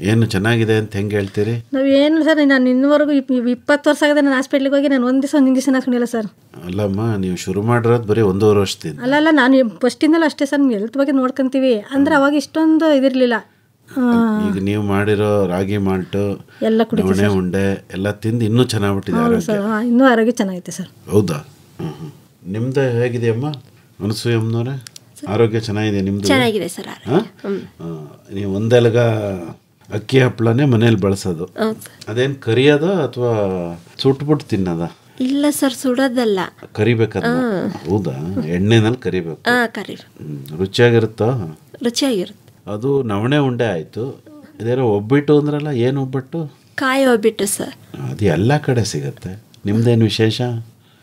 ಏನು ಚೆನ್ನಾಗಿದೆ ಅಂತ ಹೆಂಗೆ ಹೇಳ್ತೀರಿ? ನಾವು ಏನು ಸರ್, ನಾನು ಇನ್ನುವರೆಗೂ 20 ವರ್ಷ ಆಗಿದೆ ನಾನು ಹಾಸ್ಪಿಟ್ಲಿಗೆ ಹೋಗಿ ನಾನು ಒಂದು ಇಂಜೆಕ್ಷನ್ ಹಾಕೊಂಡಿಲ್ಲ ಸರ್. ಅಲ್ಲಮ್ಮ, ನೀವು ಶುರು ಮಾಡಿರೋದು ಬರೀ 1.5 ವರ್ಷದಿಂದ. ಅಲ್ಲ, ನಾನು ಫಸ್ಟಿಂದಲೂ ಅಷ್ಟೇ ಸರ್, ಹೆಲ್ತ್ ಬಗ್ಗೆ ನೋಡ್ಕೊಂತೀವಿ ಅಂದರೆ ಅವಾಗ ಇಷ್ಟೊಂದು ಇದಿರಲಿಲ್ಲ. ಈಗ ನೀವು ಮಾಡಿರೋ ರಾಗಿ ಮಾಲ್ಟು, ನವಣೆ ಉಂಡೆ ಎಲ್ಲ ತಿಂದು ಇನ್ನೂ ಚೆನ್ನಾಗ್ಬಿಟ್ಟಿದೆ ಸರ್. ಇನ್ನೂ ಆರೋಗ್ಯ ಚೆನ್ನಾಗೈತೆ ಸರ್. ಹೌದಾ? ನಿಮ್ದು ಹೇಗಿದೆಯಮ್ಮ ಅನಸೂಯಮ್ಮನವ್ರೆ? ಆರೋಗ್ಯ ಚೆನ್ನಾಗಿದೆ ನಿಮ್ದು? ಚೆನ್ನಾಗಿದೆ ಸರ್. ನೀವು ಒಂದೆಲಗ ಅಕ್ಕಿ ಹಪ್ಪಳನೇ ಮನೇಲಿ ಬಳಸೋದು? ಅದೇನು ಕರಿಯೋದ ಅಥವಾ ಸುಟ್ಬಿಟ್ಟು ತಿನ್ನೋದ? ಇಲ್ಲ ಸರ್, ಸುಡೋದಲ್ಲ, ಕರಿಬೇಕದ. ಹೌದಾ? ಎಣ್ಣೆನಲ್ಲಿ ಕರಿಬೇಕು. ರುಚಿಯಾಗಿರುತ್ತಾ? ರುಚಿಯಾಗಿರುತ್ತೆ. ಅದು ನವಣೆ ಉಂಡೆ ಆಯ್ತು. ಇದೇನೋ ಒಬ್ಬಿಟ್ಟು ಅಂದ್ರಲ್ಲ, ಏನು ಒಬ್ಬಟ್ಟು? ಕಾಯಿ ಒಬ್ಬಿಟ್ಟು ಸರ್. ಅದು ಎಲ್ಲ ಕಡೆ ಸಿಗತ್ತೆ. ನಿಮ್ದೇನು ವಿಶೇಷ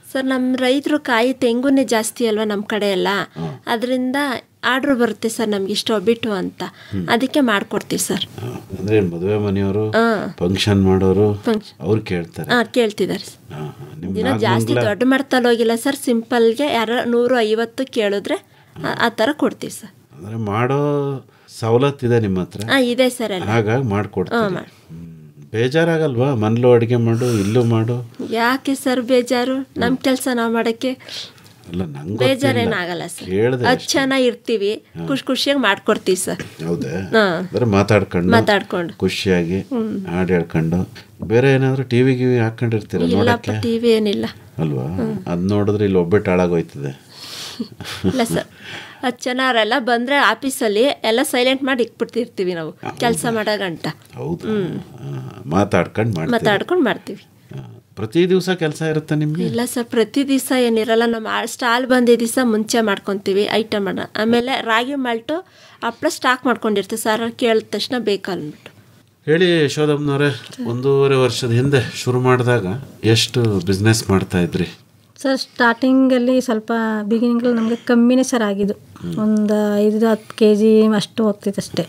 ಸರ್? ನಮ್ಮ ರೈತರು ಕಾಯಿ ತೆಂಗುನೇ ಜಾಸ್ತಿ ಅಲ್ವಾ ನಮ್ಮ ಕಡೆ ಎಲ್ಲ, ಅದರಿಂದ ಆರ್ಡ್ರ್ ಬರುತ್ತೆ ಸರ್ ನಮ್ಗೆ ಇಷ್ಟು ಒಬ್ಬಿಟ್ಟು ಅಂತ, ಅದಕ್ಕೆ ಮಾಡ್ಕೊಡ್ತೀವಿ ಸರ್. ಅಂದ್ರೆ ಮದುವೆ ಮನೆಯವರು, ಫಂಕ್ಷನ್ ಮಾಡೋರು ಅವ್ರು ಕೇಳ್ತಾರೆ? ಕೇಳ್ತಿದ್ದಾರೆ. ದಿನ ಜಾಸ್ತಿ ದೊಡ್ಡ ಮಟ್ಟದಲ್ಲಿ ಹೋಗಿಲ್ಲ ಸರ್, ಸಿಂಪಲ್ಗೆ ಯಾರು 150 ಕೇಳಿದ್ರೆ ಆ ಥರ ಕೊಡ್ತೀವಿ ಸರ್. ಅಂದ್ರೆ ಮಾಡೋ ಸವಲತ್ತಿದೆ ನಿಮ್ಮ ಹತ್ರ? ಇದೆ ಸರ್. ಹಾಗಾಗಿ ಮಾಡ್ಕೊಡ್ತೀವಿ. ಬೇಜಾರಾಗಲ್ವಾ ಮನೇಲೂ ಅಡುಗೆ ಮಾಡು ಇಲ್ಲೂ ಮಾಡು? ಯಾಕೆ ಸರ್ ಬೇಜಾರು? ನಮ್ಮ ಕೆಲಸ ನಾವು ಮಾಡೋಕ್ಕೆ ಅಲ್ಲ, ನಂಗೆ ಬೇಜಾರೇನಾಗಲ್ಲ ಸರ್. ಅದು ಚೆನ್ನಾಗಿರ್ತೀವಿ, ಖುಷಿಯಾಗಿ ಮಾಡ್ಕೊಡ್ತೀವಿ ಸರ್. ಹೌದೇ? ಅಂದ್ರೆ ಮಾತಾಡ್ಕೊಂಡು ಖುಷಿಯಾಗಿ ಹಾಡು ಹೇಳ್ಕೊಂಡು. ಬೇರೆ ಏನಾದ್ರು ಟಿವಿ ಗಿವಿ ಹಾಕೊಂಡಿರ್ತೀರ ನೋಡಕ್ಕೆ? ಟಿವಿ ಏನಿಲ್ಲ ಅಲ್ವಾ? ಅದ್ ನೋಡಿದ್ರೆ ಇಲ್ಲಿ ಒಬ್ಬಟ್ಟು ಹಾಳಾಗೋಯ್ತದೆ. ಇಲ್ಲ ಸರ್, ಅದು ಚೆನ್ನಾರೆಲ್ಲ ಬಂದರೆ ಆಫೀಸಲ್ಲಿ ಎಲ್ಲ ಸೈಲೆಂಟ್ ಮಾಡಿ ಇಟ್ಬಿಡ್ತಿರ್ತೀವಿ ನಾವು ಕೆಲಸ ಮಾಡೋ ಗಂಟ. ಹೌದು, ಮಾತಾಡ್ಕೊಂಡು ಮಾಡ್ತೀವಿ. ಪ್ರತಿ ದಿವಸ ಕೆಲಸ ಇರುತ್ತೆ ನಿಮಗೆ? ಇಲ್ಲ ಸರ್, ಪ್ರತಿ ದಿವಸ ಏನಿರಲ್ಲ. ನಮ್ಮ ಸ್ಟಾಲ್ ಬಂದ ದಿವಸ ಮುಂಚೆ ಮಾಡ್ಕೊತೀವಿ ಐಟಮ್ ಅನ್ನ. ಆಮೇಲೆ ರಾಗಿ ಮಾಲ್ಟು ಹಪ್ಪಳ ಸ್ಟಾಕ್ ಮಾಡ್ಕೊಂಡಿರ್ತೀವಿ ಸರ್, ಕೇಳಿದ ತಕ್ಷಣ ಬೇಕಂದ್ಬಿಟ್ಟು. ಹೇಳಿ ಯಶೋದಮ್ಮನವರೇ, 1.5 ವರ್ಷದ ಹಿಂದೆ ಶುರು ಮಾಡಿದಾಗ ಎಷ್ಟು ಬಿಸ್ನೆಸ್ ಮಾಡ್ತಾ ಇದ್ರಿ ಸರ್? ಸ್ಟಾರ್ಟಿಂಗಲ್ಲಿ ಸ್ವಲ್ಪ ಬಿಗಿನಿಂಗಲ್ಲಿ ನಮಗೆ ಕಮ್ಮಿನೇ ಸರ್ ಆಗಿದ್ದು, ಒಂದು 5-10 kg ಅಷ್ಟು ಹೋಗ್ತಿತ್ತು ಅಷ್ಟೇ.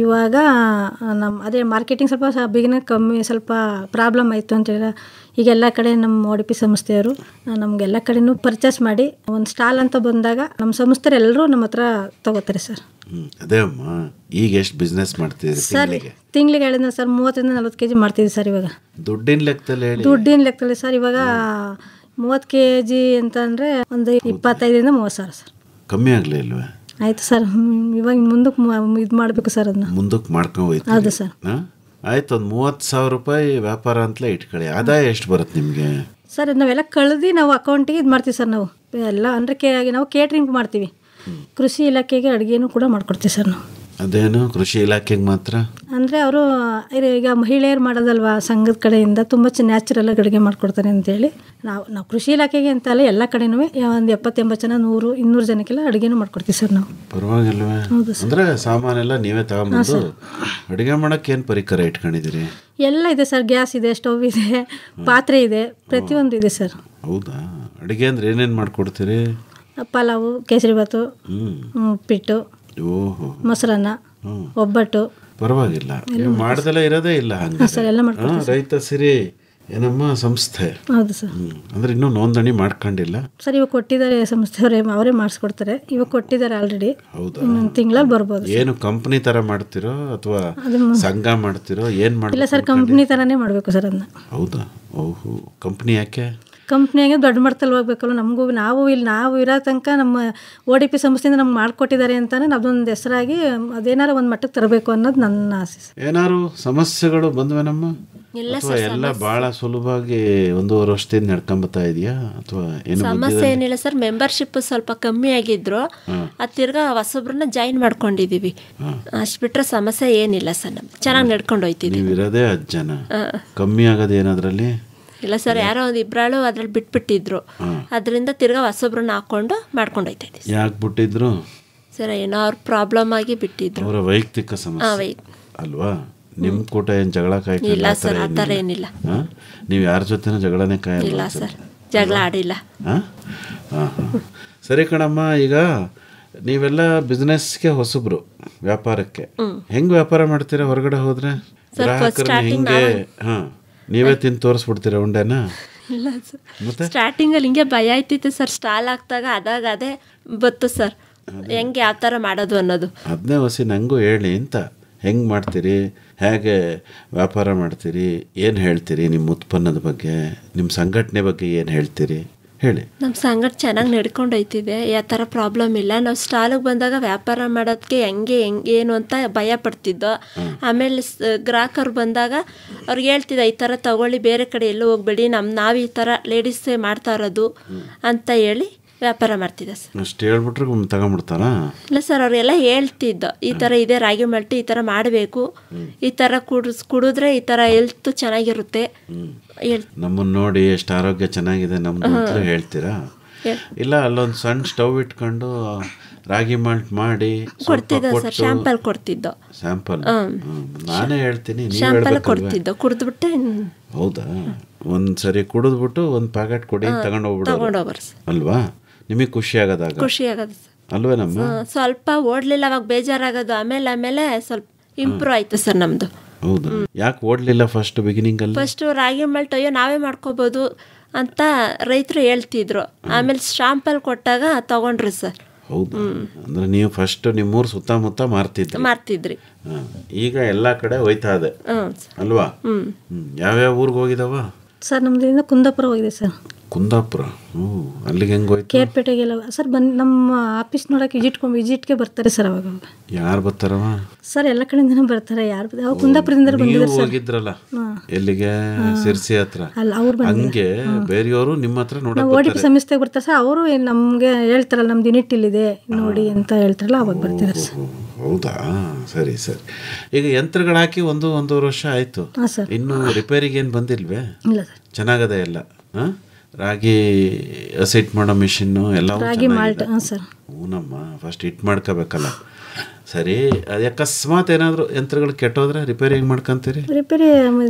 ಇವಾಗ ಅದೇ ಮಾರ್ಕೆಟಿಂಗ್ ಸ್ವಲ್ಪ ಬಿಗಿನಿಂಗ್ ಕಮ್ಮಿ, ಸ್ವಲ್ಪ ಪ್ರಾಬ್ಲಮ್ ಆಯಿತು ಅಂತೇಳಿ ಈಗ ಎಲ್ಲ ಕಡೆ ನಮ್ಮ ODP ಸಂಸ್ಥೆಯವರು ನಮಗೆಲ್ಲ ಕಡೆನೂ ಪರ್ಚೇಸ್ ಮಾಡಿ ಒಂದು ಸ್ಟಾಲ್ ಅಂತ ಬಂದಾಗ ನಮ್ಮ ಸಂಸ್ಥೆಯರು ಎಲ್ಲರೂ ನಮ್ಮ ಹತ್ರ ತಗೋತಾರೆ ಸರ್. ಅದೇ ಅಮ್ಮ, ಈಗ ಎಷ್ಟು ಬಿಸ್ನೆಸ್ ಮಾಡ್ತಿದ್ದೀರಿ ಸರ್? ತಿಂಗಳಿಗೆ ಹೇಳಿದ್ನ ಸರ್ 30-40 kg ಮಾಡ್ತಿದ್ದೀವಿ ಸರ್ ಇವಾಗ. ದುಡ್ಡಿನ ಲೆಕ್ಕದಲ್ಲಿ ಸರ್ ಇವಾಗ 30 kg ಅಂತ ಅಂದರೆ ಒಂದು 25-30 ಸಾವಿರ ಸರ್. ಕಮ್ಮಿ ಆಗಲೇ ಇಲ್ವೇ? ಆಯಿತು ಸರ್, ಇವಾಗ ಮುಂದಕ್ಕೆ ಇದು ಮಾಡಬೇಕು ಸರ್, ಅದನ್ನ ಮುಂದಕ್ಕೆ ಮಾಡ್ಕೊಂಡು ಹೋಯ್ತು. ಹೌದು ಸರ್. ಆಯ್ತು, ಒಂದು 30,000 ರೂಪಾಯಿ ವ್ಯಾಪಾರ ಅಂತಲೇ ಇಟ್ಕೊಳ್ಳಿ. ಆದಾಯ ಎಷ್ಟು ಬರುತ್ತೆ ನಿಮಗೆ ಸರ್? ನಾವೆಲ್ಲ ಕಳೆದು ನಾವು ಅಕೌಂಟಿಗೆ ಇದು ಮಾಡ್ತೀವಿ ಸರ್. ನಾವು ಎಲ್ಲ ಅಂದರೆ ನಾವು ಕೇಟ್ರಿಂಗ್ ಮಾಡ್ತೀವಿ, ಕೃಷಿ ಇಲಾಖೆಗೆ ಅಡುಗೆನೂ ಕೂಡ ಮಾಡ್ಕೊಡ್ತೀವಿ ಸರ್ ನಾವು. ಅದೇನು ಕೃಷಿ ಇಲಾಖೆಗೆ ಮಾತ್ರ? ಅಂದರೆ ಅವರು ಈಗ ಮಹಿಳೆಯರು ಮಾಡೋದಲ್ವಾ ಸಂಘದ ಕಡೆಯಿಂದ ತುಂಬ ನ್ಯಾಚುರಲ್ ಆಗಿ ಅಡುಗೆ ಮಾಡಿಕೊಡ್ತಾರೆ ಅಂತೇಳಿ ನಾವು ಕೃಷಿ ಇಲಾಖೆಗೆ ಅಂತ ಅಲ್ಲ ಎಲ್ಲ ಕಡೆನೂ ಒಂದು 70-80 ಜನ 100-200 ಜನಕ್ಕೆಲ್ಲ ಅಡುಗೆನೂ ಮಾಡ್ಕೊಡ್ತೀವಿ ಸರ್ ನಾವು. ಪರವಾಗಿಲ್ವೇ? ಅಂದರೆ ಸಾಮಾನೆಲ್ಲ ನೀವೇ ತಗೊಂಬಂದು ಅಡುಗೆ ಮಾಡೋಕ್ಕೆ ಏನು ಪರಿಕರ ಇಟ್ಕೊಂಡಿದ್ದೀರಿ? ಎಲ್ಲ ಇದೆ ಸರ್, ಗ್ಯಾಸ್ ಇದೆ, ಸ್ಟವ್ ಇದೆ, ಪಾತ್ರೆ ಇದೆ, ಪ್ರತಿಯೊಂದು ಇದೆ ಸರ್. ಹೌದಾ? ಅಡುಗೆ ಅಂದರೆ ಏನೇನು ಮಾಡಿಕೊಡ್ತೀರಿ? ಪಲಾವು, ಕೇಸರಿಬಾತು, ಉಪ್ಪಿಟ್ಟು, ಮೊಸರನ್ನ, ಒಬ್ಬಟ್ಟು. ಪರವಾಗಿಲ್ಲ, ನೀವು ಮಾಡ್ದೆಲ್ಲ ಇರೋದೇ ಇಲ್ಲ ಹಂಗೆ ಸರ್, ಎಲ್ಲ ಮಾಡ್ಕೊಡ್ತೀವಿ. ರೈತ ಸಿರಿ ಏನಮ್ಮ ಸಂಸ್ಥೆ? ಹೌದು ಸರ್. ಅಂದ್ರೆ ಇನ್ನೂ ನೋಂದಣಿ ಮಾಡ್ಕೊಂಡಿಲ್ಲ ಸರ್, ಇವಾಗ ಕೊಟ್ಟಿದ್ದಾರೆ ಸಂಸ್ಥೆಯವರೇ, ಅವರೇ ಮಾಡಿಸ್ಕೊಡ್ತಾರೆ. ಇವಾಗ ಕೊಟ್ಟಿದ್ದಾರೆ ಆಲ್ರೆಡಿ. ಹೌದಾ? ಇನ್ನೊಂದು ತಿಂಗಳಲ್ಲಿ ಬರ್ಬೋದು. ಏನು ಕಂಪ್ನಿ ತರ ಮಾಡ್ತಿರೋ ಅಥವಾ ಸಂಘ ಮಾಡ್ತಿರೋ ಏನು ಮಾಡಿ? ಇಲ್ಲ ಸರ್, ಕಂಪ್ನಿ ಥರನೇ ಮಾಡಬೇಕು ಸರ್ ಅದನ್ನ. ಹೌದಾ? ಓಹೋ, ಕಂಪ್ನಿ ಯಾಕೆ? ಕಂಪ್ನಿಯಾಗೆ ದೊಡ್ಡ ಮಟ್ಟದಲ್ಲಿ ಹೋಗ್ಬೇಕಲ್ಲ ನಮಗೂ. ನಾವು ಇರೋ ತನಕ ನಮ್ಮ ODP ಸಂಸ್ಥೆಯಿಂದ ನಮ್ಗೆ ಮಾಡಿಕೊಟ್ಟಿದ್ದಾರೆ ಅಂತಾನೆ ಅದೊಂದು ಹೆಸರಾಗಿ ಅದೇನಾರು ಒಂದು ಮಟ್ಟಕ್ಕೆ ತರಬೇಕು ಅನ್ನೋದು ನನ್ನ ಆಸೆ. ಏನಾರು ಸಮಸ್ಯೆಗಳು ಬಂದ್ವೇನಮ್ಮ? ಅಥವಾ ಎಲ್ಲ ಬಹಳ ಸುಲಭವಾಗಿ 1.5 ವರ್ಷದಿಂದ ನಡ್ಕೊಂಬತ್ತಾ ಇದೆಯಾ ಅಥವಾ ಏನು? ಸಮಸ್ಯೆ ಏನಿಲ್ಲ ಸರ್, ಮೆಂಬರ್ಶಿಪ್ ಸ್ವಲ್ಪ ಕಮ್ಮಿ ಆಗಿದ್ರು, ಅದು ತಿರ್ಗಾ ಹೊಸೊಬ್ರನ್ನ ಜಾಯಿನ್ ಮಾಡ್ಕೊಂಡಿದೀವಿ, ಅಷ್ಟು ಬಿಟ್ರೆ ಸಮಸ್ಯೆ ಏನಿಲ್ಲ ಸರ್. ನಮ್ಗೆ ಚೆನ್ನಾಗಿ ನಡ್ಕೊಂಡು ಹೋಯ್ತಿದ್ದೀವಿ. ನೀವು ಇರೋದೇ 10 ಜನ, ಕಮ್ಮಿ ಆಗೋದು ಏನದ್ರಲ್ಲಿ? ಇಲ್ಲ ಸರ್, ಯಾರೋ ಒಂದು ಇಬ್ಬರಾಳು ಅದ್ರಲ್ಲಿ ಬಿಟ್ಬಿಟ್ಟಿದ್ರು, ಅದರಿಂದ ತಿರ್ಗಾ ಹೊಸೊಬ್ರನ್ನ ಹಾಕೊಂಡು ಮಾಡ್ಕೊಂಡು ಹೋಯ್ತಾ ಇದ್ದೀವಿ. ಯಾಕೆ ಬಿಟ್ಟಿದ್ರು ಸರ್? ಏನೋ ಅವ್ರ ಪ್ರಾಬ್ಲಮ್ ಆಗಿ ಬಿಟ್ಟಿದ್ರು. ಅವರ ವೈಯಕ್ತಿಕ ಸಮಸ್ಯೆ ಅಲ್ವಾ? ನಿಮ್ಮ ಕೂಟ ಏನು ಜಗಳ ಕಾಯ್ಕೊಂಡು? ಇಲ್ಲ ಸರ್, ಆ ಥರ ಏನಿಲ್ಲ. ನೀವು ಯಾರ ಜೊತೆನೂ ಜಗಳನೇ ಕಾಯಲ್ಲ? ಇಲ್ಲ ಸರ್, ಜಗಳ ಆಡಿಲ್ಲ. ಸರಿ ಕಣಮ್ಮ, ಈಗ ನೀವೆಲ್ಲ ಬಿಸ್ನೆಸ್ಗೆ ಹೊಸಬ್ರು, ವ್ಯಾಪಾರಕ್ಕೆ ಹೆಂಗ್ ವ್ಯಾಪಾರ ಮಾಡ್ತೀರಾ? ಹೊರಗಡೆ ಹೋದ್ರೆ ಗ್ರಾಹಕರನ್ನ ಹೆಂಗೆ ನೀವೇ ತಿಂದು ತೋರಿಸ್ಬಿಡ್ತೀರಾ ಉಂಡೆನ? ಇಲ್ಲ ಸರ್, ಸ್ಟಾರ್ಟಿಂಗಲ್ಲಿ ಹಿಂಗೆ ಭಯ ಆಯ್ತಿತ್ತು ಸರ್. ಸ್ಟಾಲ್ ಹಾಕ್ದಾಗ ಅದೇ ಬತ್ತು ಸರ್, ಹೆಂಗೆ ಯಾವ ಥರ ಮಾಡೋದು ಅನ್ನೋದು. ಅದನ್ನೇ ಹೊಸಿ ನಂಗೂ ಹೇಳಿ ಅಂತ. ಹೆಂಗೆ ಮಾಡ್ತೀರಿ, ಹೇಗೆ ವ್ಯಾಪಾರ ಮಾಡ್ತೀರಿ, ಏನು ಹೇಳ್ತೀರಿ ನಿಮ್ಮ ಉತ್ಪನ್ನದ ಬಗ್ಗೆ, ನಿಮ್ಮ ಸಂಘಟನೆ ಬಗ್ಗೆ ಏನು ಹೇಳ್ತೀರಿ ಹೇಳಿ. ನಮ್ಮ ಸಂಘಟ ಚೆನ್ನಾಗಿ ನಡ್ಕೊಂಡು ಹೋಯ್ತಿದೆ, ಯಾವ ಥರ ಪ್ರಾಬ್ಲಮ್ ಇಲ್ಲ. ನಾವು ಸ್ಟಾಲಿಗೆ ಬಂದಾಗ ವ್ಯಾಪಾರ ಮಾಡೋದಕ್ಕೆ ಏನು ಅಂತ ಭಯ ಪಡ್ತಿದ್ದೋ. ಆಮೇಲೆ ಗ್ರಾಹಕರು ಬಂದಾಗ ಅವ್ರಿಗೆ ಹೇಳ್ತಿದ್ದೆ, ಈ ಥರ ತಗೊಳ್ಳಿ, ಬೇರೆ ಕಡೆ ಎಲ್ಲೂ ಹೋಗ್ಬೇಡಿ, ನಾವು ಈ ಥರ ಲೇಡೀಸೇ ಮಾಡ್ತಾ ಇರೋದು ಅಂತ ಹೇಳಿ ವ್ಯಾಪಾರ ಮಾಡ್ತಿದ್ದೆ ಸರ್. ಅಷ್ಟು ಹೇಳ್ಬಿಟ್ರೆ ತಗೊಂಡ್ಬಿಡ್ತಾರಾ? ಇಲ್ಲ ಸರ್, ಅವರೆಲ್ಲ ಹೇಳ್ತಿದ್ದೋ, ಈ ಥರ ಇದೆ ರಾಗಿ ಮಲ್ಟಿ, ಈ ಥರ ಮಾಡಬೇಕು, ಈ ಥರ ಕುಡಿದ್ರೆ ಈ ಥರ ಹೆಲ್ತ್ ಚೆನ್ನಾಗಿರುತ್ತೆ. ನಮ್ಮನ್ನು ನೋಡಿ ಎಷ್ಟು ಆರೋಗ್ಯ ಚೆನ್ನಾಗಿದೆ ನಮ್ದು ಅಂತ ಹೇಳ್ತೀರಾ? ಇಲ್ಲ, ಅಲ್ಲೊಂದು ಸಣ್ಣ ಸ್ಟವ್ ಇಟ್ಕೊಂಡು ರಾಗಿ ಮಾಲ್ಟ್ ಮಾಡಿ ಕೊಡ್ತಿದ್ದ ಸರ್, ಶಾಂಪಲ್ ಕೊಡ್ತಿದ್ದೋ. ಸ್ಯಾಂಪಲ್ ನಾನೇ ಹೇಳ್ತೀನಿ, ಶಾಂಪಲ್ ಕೊಡ್ತಿದ್ದೋ, ಕುಡಿದ್ಬಿಟ್ಟೆ. ಹೌದಾ? ಒಂದ್ಸರಿ ಕುಡಿದ್ಬಿಟ್ಟು ಒಂದು ಪ್ಯಾಕೆಟ್ ಕೊಡಿ ತಗೊಂಡೋಗ್ಬಿಡೋರು ಅಲ್ವಾ? ನಿಮಗೆ ಖುಷಿ ಆಗೋದಾಗ? ಖುಷಿ ಆಗೋದು ಅಲ್ವೇನಮ್ಮ? ಸ್ವಲ್ಪ ಓಡ್ಲಿಲ್ಲ, ಅವಾಗ ಬೇಜಾರಾಗೋದು. ಆಮೇಲೆ ಸ್ವಲ್ಪ ಇಂಪ್ರೂವ್ ಆಯ್ತು ಸರ್ ನಮ್ದು. ಹೌದಾ? ಯಾಕೆ ಓಡ್ಲಿಲ್ಲ ಫಸ್ಟ್ ಬಿಗಿನಿಂಗ್ ಅಲ್ಲಿ? ಫಸ್ಟ್ ರಾಗಿ ಮಾಲ್ಟ್ ಅಯ್ಯೋ ನಾವೇ ಮಾಡ್ಕೋಬಹುದು ಅಂತ ರೈತರು ಹೇಳ್ತಿದ್ರು. ಆಮೇಲೆ ಶಾಂಪಲ್ ಕೊಟ್ಟಾಗ ತಗೊಂಡ್ರು ಸರ್. ಹೌದಾ? ಅಂದ್ರೆ ನೀವು ಫಸ್ಟ್ ನಿಮ್ಮೂರು ಸುತ್ತಮುತ್ತ ಮಾರ್ತಿದ್ರಿ. ಈಗ ಎಲ್ಲಾ ಕಡೆ ಹೋಯ್ತಾ ಇದೆ ಅಲ್ವಾ? ಯಾವ್ಯಾವ ಊರಿಗೆ ಹೋಗಿದಾವ ಸರ್? ನಮ್ದು ಕುಂದಾಪುರ ಹೋಗಿದೆ ಸರ್. ಕುಂದಾಪುರ? ಅಲ್ಲಿಗೆ ಹೆಂಗೆ ಹೋಯ್ತು? ಕೇರ್ಪೇಟೆಗೆಲ್ಲ ಸರ್ ನಮ್ಮ ಆಫೀಸ್ ನೋಡಕ್ಕೆ ವಿಸಿಟ್ಗೆ ಬರ್ತಾರೆ ಸರ್. ಅವಾಗ ಯಾರು ಬರ್ತಾರವ ಸರ್? ಎಲ್ಲ ಕಡೆಯಿಂದನೂ ಬರ್ತಾರೆ. ಯಾರು ಕುಂದಾಪುರದಿಂದ ಬಂದಿದ್ದಾರೆ ಸರ್. ಹೋಗಿದ್ರಲ್ಲ ಎಲ್ಲಿಗೆ? ಸಿರ್ಸಿ ಹತ್ರ. ಅಲ್ಲ, ಅವ್ರು ಹಂಗೆ ಬೇರೆಯವರು ನಿಮ್ಮ ಹತ್ರ ನೋಡಕ್ಕೆ ODP ಸಂಸ್ಥೆಗೆ ಬರ್ತಾರೆ ಸರ್. ಅವರು ನಮ್ಗೆ ಹೇಳ್ತಾರಲ್ಲ, ನಮ್ದು ಯೂನಿಟ್ ಇಲ್ಲಿದೆ ನೋಡಿ ಅಂತ ಹೇಳ್ತಾರಲ್ಲ, ಅವಾಗ ಬರ್ತಿದ್ದಾರೆ ಸರ್. ಹೌದಾ? ಸರಿ ಸರಿ. ಈಗ ಯಂತ್ರಗಳು ಹಾಕಿ 1.5 ವರ್ಷ ಆಯ್ತು, ಇನ್ನು ರಿಪೇರಿಗೆ ಏನು ಬಂದಿಲ್ವೇ? ಇಲ್ಲ ಸರ್. ಚೆನ್ನಾಗದೆ ಎಲ್ಲ? ರಾಗಿ ಹಸಿಟ್ ಮಾಡೋ ಮಿಷಿನ್ನು ಎಲ್ಲ ರಾಗಿ ಮಾಲ್ಟ್? ಸರ್ ಹೂನಮ್ಮ, ಫಸ್ಟ್ ಹಿಟ್ ಮಾಡ್ಕೋಬೇಕಲ್ಲ. ಸರಿ, ಅದು ಅಕಸ್ಮಾತ್ ಏನಾದರೂ ಯಂತ್ರಗಳು ಕೆಟ್ಟೋದ್ರೆ ರಿಪೇರಿ ಹೆಂಗೆ ಮಾಡ್ಕೊಂತೀರಿ? ರಿಪೇರಿ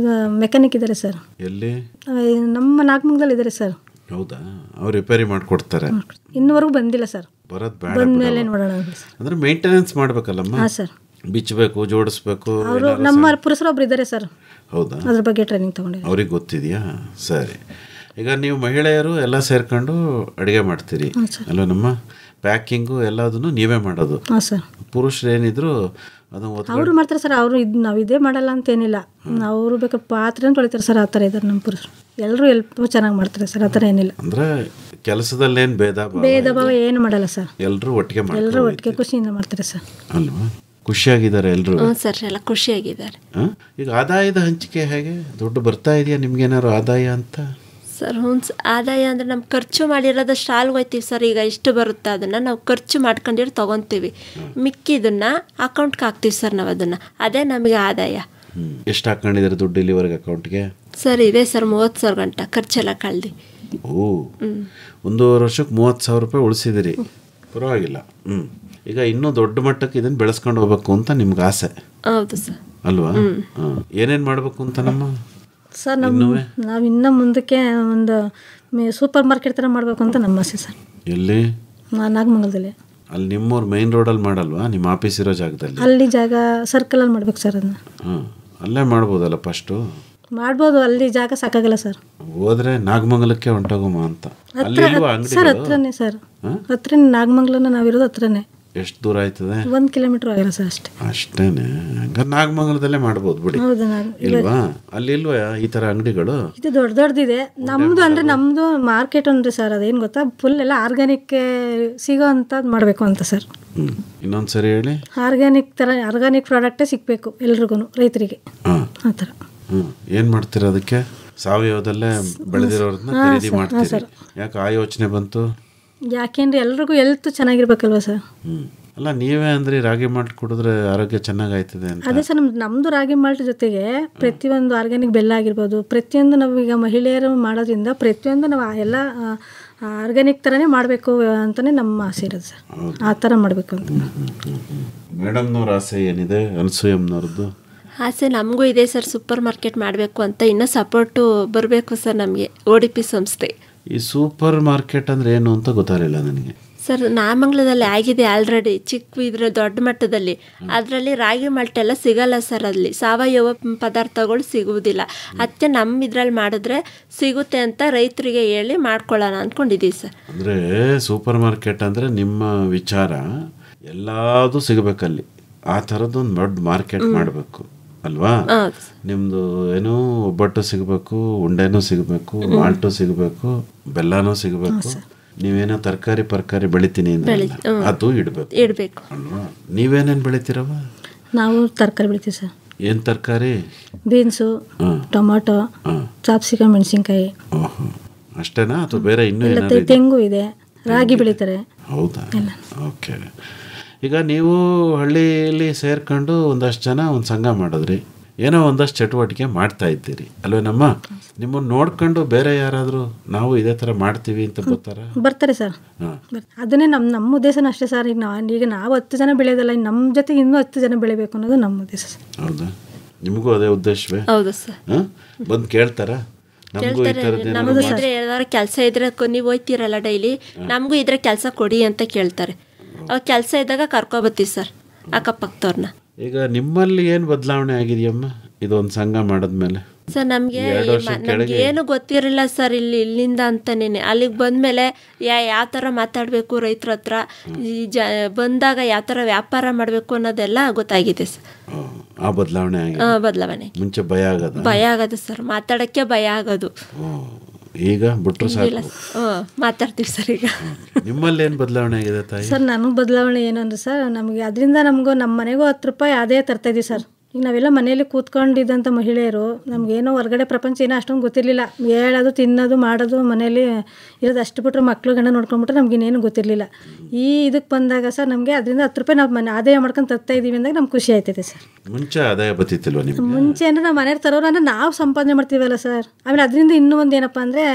ಮೆಕ್ಯಾನಿಕ್ ಇದ್ದಾರೆ ಸರ್. ಎಲ್ಲಿ? ನಮ್ಮ ನಾಗಮಂಗಲದಲ್ಲಿ ಇದ್ದಾರೆ ಸರ್. ಹೌದಾ? ಅವ್ರು ರಿಪೇರಿ ಮಾಡಿಕೊಡ್ತಾರೆ? ಇನ್ನೂವರೆಗೂ ಬಂದಿಲ್ಲ ಸರ್. ಬರೋದು ಬೇಡ, ಬಂದ್ಮೇಲೆ ನೋಡೋಣ. ಅಂದ್ರೆ ಮೇಂಟೆನೆನ್ಸ್ ಮಾಡಬೇಕಲ್ಲಮ್ಮ. ಹಾಂ ಸರ್. ಬಿಚ್ಚಬೇಕು, ಜೋಡಿಸ್ಬೇಕು. ಅವರು ನಮ್ಮ ಪುರುಷರು ಒಬ್ರು ಇದ್ದಾರೆ ಸರ್. ಹೌದಾ? ಅದ್ರ ಬಗ್ಗೆ ಟ್ರೈನಿಂಗ್ ತಗೊಂಡಿದ್ದಾರೆ. ಅವ್ರಿಗೆ ಗೊತ್ತಿದೆಯಾ? ಸರಿ. ಈಗ ನೀವು ಮಹಿಳೆಯರು ಎಲ್ಲ ಸೇರ್ಕೊಂಡು ಅಡುಗೆ ಮಾಡ್ತೀರಿ ಅಲ್ವ? ನಮ್ಮ ಪ್ಯಾಕಿಂಗು ಎಲ್ಲದನ್ನು ನೀವೇ ಮಾಡೋದು? ಹಾಂ ಸರ್. ಪುರುಷರು ಏನಿದ್ರು ಅವರು ಮಾಡ್ತಾರೆ ಸರ್. ಅವರು ನಾವು ಇದೇ ಮಾಡಲ್ಲ ಅಂತೇನಿಲ್ಲ, ಅವರು ಬೇಕಾ ಪಾತ್ರೆ ತೊಳಿತಾರೆ ಸರ್. ಆ ಥರ ಇದ್ದಾರೆ ನಮ್ಮ ಪುರುಷರು. ಎಲ್ಲರೂ ಚೆನ್ನಾಗಿ ಮಾಡ್ತಾರೆ ಸರ್. ಆ ಥರ ಏನಿಲ್ಲ. ಅಂದರೆ ಕೆಲಸದಲ್ಲೇನು ಭೇದ ಭಾವ ಏನು ಮಾಡಲ್ಲ ಸರ್. ಎಲ್ಲರೂ ಒಟ್ಟಿಗೆ ಖುಷಿಯಿಂದ ಮಾಡ್ತಾರೆ ಸರ್. ಅಲ್ವಾ? ಖುಷಿಯಾಗಿದ್ದಾರೆ ಎಲ್ಲರೂ? ಸರ್, ಎಲ್ಲ ಖುಷಿಯಾಗಿದ್ದಾರೆ. ಈಗ ಆದಾಯದ ಹಂಚಿಕೆ ಹೇಗೆ? ದುಡ್ಡು ಬರ್ತಾ ಇದೆಯಾ ನಿಮ್ಗೇನಾದ್ರು ಆದಾಯ ಅಂತ? ಸರ್ ಆದಾಯ ಅಂದರೆ ನಮ್ಮ ಖರ್ಚು ಮಾಡಿರೋದು ಶಾಲ್ಗೆ ಹೋಯ್ತೀವಿ ಸರ್. ಈಗ ಇಷ್ಟು ಬರುತ್ತೆ ಅದನ್ನು ನಾವು ಖರ್ಚು ಮಾಡ್ಕೊಂಡಿರೋ ತೊಗೊತೀವಿ, ಮಿಕ್ಕಿದನ್ನು ಅಕೌಂಟ್ಗೆ ಹಾಕ್ತೀವಿ ಸರ್ ನಾವು. ಅದನ್ನು ಅದೇ ನಮಗೆ ಆದಾಯ. ಎಷ್ಟು ಹಾಕೊಂಡಿದ್ದಾರೆ ದುಡ್ಡು ಇಲ್ಲಿವರೆಗೆ ಅಕೌಂಟ್ಗೆ? ಸರ್ ಇದೆ ಸರ್ 30,000 ಗಂಟ ಖರ್ಚೆಲ್ಲ ಕಳ್ದು. ಓ, 1.5 ವರ್ಷಕ್ಕೆ 30,000 ರೂಪಾಯಿ ಉಳಿಸಿದಿರಿ, ಪರವಾಗಿಲ್ಲ. ಈಗ ಇನ್ನೂ ದೊಡ್ಡ ಮಟ್ಟಕ್ಕೆ ಇದನ್ನು ಬೆಳೆಸ್ಕೊಂಡು ಹೋಗ್ಬೇಕು ಅಂತ ನಿಮ್ಗೆ ಆಸೆ? ಹೌದು ಸರ್. ಅಲ್ವಾ? ಏನೇನು ಮಾಡಬೇಕು ಅಂತ ನಮ್ಮ ಸರ್ ನಾವು ಇನ್ನು ಮುಂದಕ್ಕೆ ಒಂದು ಸೂಪರ್ ಮಾರ್ಕೆಟ್ ಥರ ಮಾಡಬೇಕು ಅಂತ ನಮ್ಮ ಆಸೆ ಸರ್. ಎಲ್ಲಿ? ನಾಗಮಂಗಲದಲ್ಲಿ. ಅಲ್ಲಿ ನಿಮ್ಮೂರು ಮೈನ್ ರೋಡಲ್ಲಿ ಮಾಡಲ್ವಾ? ನಿಮ್ಮ ಆಫೀಸ್ ಇರೋ ಜಾಗದಲ್ಲಿ? ಅಲ್ಲಿ ಜಾಗ ಸರ್ಕಲಲ್ಲಿ ಮಾಡ್ಬೇಕು ಸರ್. ಅದನ್ನ ಅಲ್ಲೇ ಮಾಡ್ಬೋದಲ್ಲ ಫಸ್ಟು? ಮಾಡ್ಬೋದು, ಅಲ್ಲಿ ಜಾಗ ಸಾಕಾಗಲ್ಲ ಸರ್. ಹೋದ್ರೆ ನಾಗಮಂಗಲಕ್ಕೆ ಹೊಂಟೋಗಮ್ಮ ಅಂತ. ಅಲ್ಲಿ ಇಲ್ವಾ ಅಂಗಡಿ? ಸರ್ ಹತ್ರನೇ ಸರ್, ಹತ್ರ ನಾಗಮಂಗಲನ ನಾವಿರೋದು ಹತ್ರನೇ. ಎಷ್ಟು ದೂರ ಆಯ್ತದೆ? 1 ಕಿಲೋಮೀಟರ್ ಆಗಿಲ್ಲ ಸರ್ ಅಷ್ಟೇ. ಅಷ್ಟೇನೆ? ಹಂಗಾರೆ ನಾಗಮಂಗಲದಲ್ಲೇ ಮಾಡ್ಬೋದು ಬಿಡಿ. ಹೌದು. ಇಲ್ವಾ? ಅಲ್ಲಿ ಇಲ್ವಾ ಈ ಥರ ಅಂಗಡಿಗಳು? ಇದು ದೊಡ್ಡದಿದೆ ನಮ್ಮದು. ಅಂದರೆ ನಮ್ಮದು ಮಾರ್ಕೆಟ್ ಅಂದರೆ ಸರ್ ಅದೇನು ಗೊತ್ತಾ, ಫುಲ್ ಎಲ್ಲ ಆರ್ಗ್ಯಾನಿಕ್ ಸಿಗೋ ಅಂಥದ್ದು ಮಾಡಬೇಕು ಅಂತ ಸರ್. ಇನ್ನೊಂದು ಸರಿ ಹೇಳಿ. ಆರ್ಗ್ಯಾನಿಕ್ ಪ್ರಾಡಕ್ಟೇ ಸಿಗಬೇಕು ಎಲ್ರಿಗೂ, ರೈತರಿಗೆ ಆ ಥರ. ಏನು ಮಾಡ್ತೀರ ಅದಕ್ಕೆ? ಸಾವಯವದಲ್ಲೇ ಬೆಳೆದಿರೋರನ್ನ ಖರೀದಿ ಮಾಡ್ತೀರಿ? ಯಾಕೆ ಆ ಯೋಚನೆ ಬಂತು? ಯಾಕೆಂದ್ರೆ ಎಲ್ರಿಗೂ ಹೆಲ್ತ್ ಚೆನ್ನಾಗಿರ್ಬೇಕಲ್ವ ಸರ್. ಅಲ್ಲ, ನೀವೇ ಅಂದ್ರೆ ರಾಗಿ ಮಾಲ್ಟ್ ಕುಡಿದ್ರೆ ಆರೋಗ್ಯ ಚೆನ್ನಾಗಾಯ್ತದೆ ಅಂತ. ಅದೇ ಸರ್, ನಮ್ಮದು ರಾಗಿ ಮಾಲ್ಟ್ ಜೊತೆಗೆ ಪ್ರತಿಯೊಂದು ಆರ್ಗ್ಯಾನಿಕ್ ಬೆಲ್ಲ ಆಗಿರ್ಬೋದು, ಪ್ರತಿಯೊಂದು ನಾವೀಗ ಮಹಿಳೆಯರು ಮಾಡೋದ್ರಿಂದ ಪ್ರತಿಯೊಂದು ನಾವು ಎಲ್ಲ ಆರ್ಗ್ಯಾನಿಕ್ ಥರನೇ ಮಾಡಬೇಕು ಅಂತಲೇ ನಮ್ಮ ಆಸೆ ಇರೋದು ಸರ್. ಆ ಥರ ಮಾಡಬೇಕು ಅಂತ. ಮೇಡಮ್ನವ್ರ ಆಸೆ ಏನಿದೆ? ಅನಸೂಯಮ್ಮನವ್ರದ್ದು ಆಸೆ ನಮಗೂ ಇದೆ ಸರ್, ಸೂಪರ್ ಮಾರ್ಕೆಟ್ ಮಾಡಬೇಕು ಅಂತ. ಇನ್ನೂ ಸಪೋರ್ಟು ಬರಬೇಕು ಸರ್ ನಮಗೆ ODP ಸಂಸ್ಥೆ. ಈ ಸೂಪರ್ ಮಾರ್ಕೆಟ್ ಅಂದರೆ ಏನು ಅಂತ ಗೊತ್ತಾಗಲಿಲ್ಲ ನನಗೆ. ಸರ್ ನಾಗಮಂಗಲದಲ್ಲಿ ಆಗಿದೆ ಆಲ್ರೆಡಿ, ಚಿಕ್ಕ ದೊಡ್ಡ ಮಟ್ಟದಲ್ಲಿ. ಅದರಲ್ಲಿ ರಾಗಿ ಮಾಲ್ಟ್ ಎಲ್ಲ ಸಿಗಲ್ಲ ಸರ್. ಅಲ್ಲಿ ಸಾವಯವ ಪದಾರ್ಥಗಳು ಸಿಗುವುದಿಲ್ಲ. ಅದಕ್ಕೆ ನಮ್ಮ ಇದರಲ್ಲಿ ಮಾಡಿದ್ರೆ ಸಿಗುತ್ತೆ ಅಂತ ರೈತರಿಗೆ ಹೇಳಿ ಮಾಡ್ಕೊಳ್ಳೋಣ ಅಂದ್ಕೊಂಡಿದ್ದೀವಿ ಸರ್. ಅಂದರೆ ಸೂಪರ್ ಮಾರ್ಕೆಟ್ ಅಂದರೆ ನಿಮ್ಮ ವಿಚಾರ ಎಲ್ಲದೂ ಸಿಗಬೇಕಲ್ಲಿ, ಆ ಥರದ್ದೊಂದು ದೊಡ್ಡ ಮಾರ್ಕೆಟ್ ಮಾಡಬೇಕು ಅಲ್ವಾ? ನಿಮ್ಮದು ಏನೋ ಒಬ್ಬಟ್ಟು ಸಿಗಬೇಕು, ಉಂಡೆನೂ ಸಿಗಬೇಕು, ಮಾಲ್ಟು ಸಿಗಬೇಕು, ಬೆಲ್ಲನೂ ಸಿಗಬೇಕು. ನೀವೇನೋ ತರಕಾರಿ ಬೆಳಿತೀನಿ ಅಂದ್ರೆ ಅದು ಇಡಬೇಕು ಅಲ್ವಾ? ನೀವೇನೇನು ಬೆಳಿತೀರವ? ನಾವು ತರಕಾರಿ ಬೆಳಿತೀವಿ ಸರ್. ಏನು ತರಕಾರಿ? ಬೀನ್ಸು, ಟೊಮಾಟೊ, ಚಾಪ್ಸಿಕಮ್, ಮೆಣಸಿನ್ಕಾಯಿ. ಓಹೋ, ಅಷ್ಟೇನಾ ಅಥವಾ ಬೇರೆ ಇನ್ನೂ ಏನಾದ್ರು? ತೆಂಗು ಇದೆ, ರಾಗಿ ಬೆಳಿತಾರೆ. ಹೌದಾ? ಓಕೆ. ಈಗ ನೀವು ಹಳ್ಳಿಯಲ್ಲಿ ಸೇರ್ಕೊಂಡು ಒಂದಷ್ಟು ಜನ ಒಂದು ಸಂಘ ಮಾಡಿದ್ರಿ, ಏನೋ ಒಂದಷ್ಟು ಚಟುವಟಿಕೆ ಮಾಡ್ತಾ ಇದ್ದೀರಿ ಅಲ್ವೇನಮ್ಮ? ನಿಮ್ಮನ್ನು ನೋಡ್ಕೊಂಡು ಬೇರೆ ಯಾರಾದರೂ ನಾವು ಇದೇ ಥರ ಮಾಡ್ತೀವಿ ಅಂತ ಬರ್ತಾರೆ ಸರ್. ಅದನ್ನೇ ನಮ್ಮ ಉದ್ದೇಶನೂ ಅಷ್ಟೇ ಸರ್. ಈಗ ನಾವು 10 ಜನ ಬೆಳೆಯೋದಲ್ಲ, ನಮ್ಮ ಜೊತೆ ಇನ್ನೂ 10 ಜನ ಬೆಳಿಬೇಕು ಅನ್ನೋದು ನಮ್ಮ ಉದ್ದೇಶ ಸರ್. ಹೌದಾ? ನಿಮಗೂ ಅದೇ ಉದ್ದೇಶವೇ? ಹೌದು ಸರ್. ಬಂದು ಕೇಳ್ತಾರಾ? ನಮಗೂ ಇದ್ರೆ ಯಾವ್ದಾದ್ರು ಕೆಲಸ ಇದ್ರೆ ನೀವು ಹೋಯ್ತೀರಲ್ಲ ಡೈಲಿ, ನಮಗೂ ಇದ್ರೆ ಕೆಲಸ ಕೊಡಿ ಅಂತ ಕೇಳ್ತಾರೆ. ಕೆಲಸ ಇದ್ದಾಗ ಕರ್ಕೊಬತ್ತೀವಿ ಸರ್ ಅಕ್ಕಪಕ್ಕದವ್ರನ್ನ. ಈಗ ನಿಮ್ಮಲ್ಲಿ ಏನು ಬದಲಾವಣೆ ಆಗಿದೆಯಮ್ಮ ಇದೊಂದು ಸಂಘ ಮಾಡಿದ್ಮೇಲೆ? ಸರ್ ನಮಗೆ ಏನು ಗೊತ್ತಿರಲಿಲ್ಲ ಸರ್ ಇಲ್ಲಿಂದ ಅಂತಾನೇನೆ. ಅಲ್ಲಿಗೆ ಬಂದಮೇಲೆ ಯಾವ ಥರ ಮಾತಾಡಬೇಕು ರೈತರ ಹತ್ರ, ಬಂದಾಗ ಯಾವ ಥರ ವ್ಯಾಪಾರ ಮಾಡಬೇಕು ಅನ್ನೋದೆಲ್ಲ ಗೊತ್ತಾಗಿದೆ ಸರ್. ಆ ಬದಲಾವಣೆ ಮುಂಚೆ ಭಯ ಆಗೋದು ಸರ್, ಮಾತಾಡೋಕ್ಕೆ ಭಯ ಆಗೋದು. ಈಗ ಬಿಟ್ರು ಸಾಕು, ಮಾತಾಡ್ತೀವಿ ಸರ್. ಈಗ ನಿಮ್ಮಲ್ಲಿ ಏನು ಬದಲಾವಣೆ ಆಗಿದೆ ತಾಯಿ? ಸರ್ ನನಗೆ ಬದಲಾವಣೆ ಏನು ಅಂದರೆ ಸರ್, ನಮಗೆ ಅದರಿಂದ ನಮ್ಮ ಮನೆಗೂ 10 ರೂಪಾಯಿ ಅದೇ ತರ್ತಾಯಿದ್ದೀವಿ ಸರ್. ಈಗ ನಾವೆಲ್ಲ ಮನೇಲಿ ಕೂತ್ಕೊಂಡಿದ್ದಂಥ ಮಹಿಳೆಯರು, ನಮಗೇನೋ ಹೊರಗಡೆ ಪ್ರಪಂಚ ಏನೋ ಅಷ್ಟೊಂದು ಗೊತ್ತಿರಲಿಲ್ಲ. ಹೇಳೋದು, ತಿನ್ನೋದು, ಮಾಡೋದು, ಮನೇಲಿ ಇರೋದು ಅಷ್ಟು ಬಿಟ್ಟರೆ ಮಕ್ಕಳು ಗಂಡ ನೋಡ್ಕೊಂಡ್ಬಿಟ್ರೆ ನಮಗಿನ್ನೇನು ಗೊತ್ತಿರಲಿಲ್ಲ. ಈ ಇದಕ್ಕೆ ಬಂದಾಗ ಸರ್ ನಮಗೆ ಅದರಿಂದ 10 ರೂಪಾಯಿ ನಾವು ಆದಾಯ ಮಾಡ್ಕೊಂಡು ತರ್ತಾ ಇದ್ದೀವಿ ಅಂದಾಗ ನಮ್ಗೆ ಖುಷಿ ಆಯ್ತದೆ ಸರ್. ಮುಂಚೆ ಆದಾಯ ಬರ್ತಿತ್ತಿಲ್ವ ನಿಮಗೆ? ಮುಂಚೆ ಅಂದರೆ ನಾವು ಮನೆಯವ್ರು ತರೋರು ಅಂದರೆ ನಾವು ಸಂಪಾದನೆ ಮಾಡ್ತೀವಲ್ಲ ಸರ್. ಆಮೇಲೆ ಅದರಿಂದ ಇನ್ನೂ ಒಂದು ಏನಪ್ಪ ಅಂದರೆ,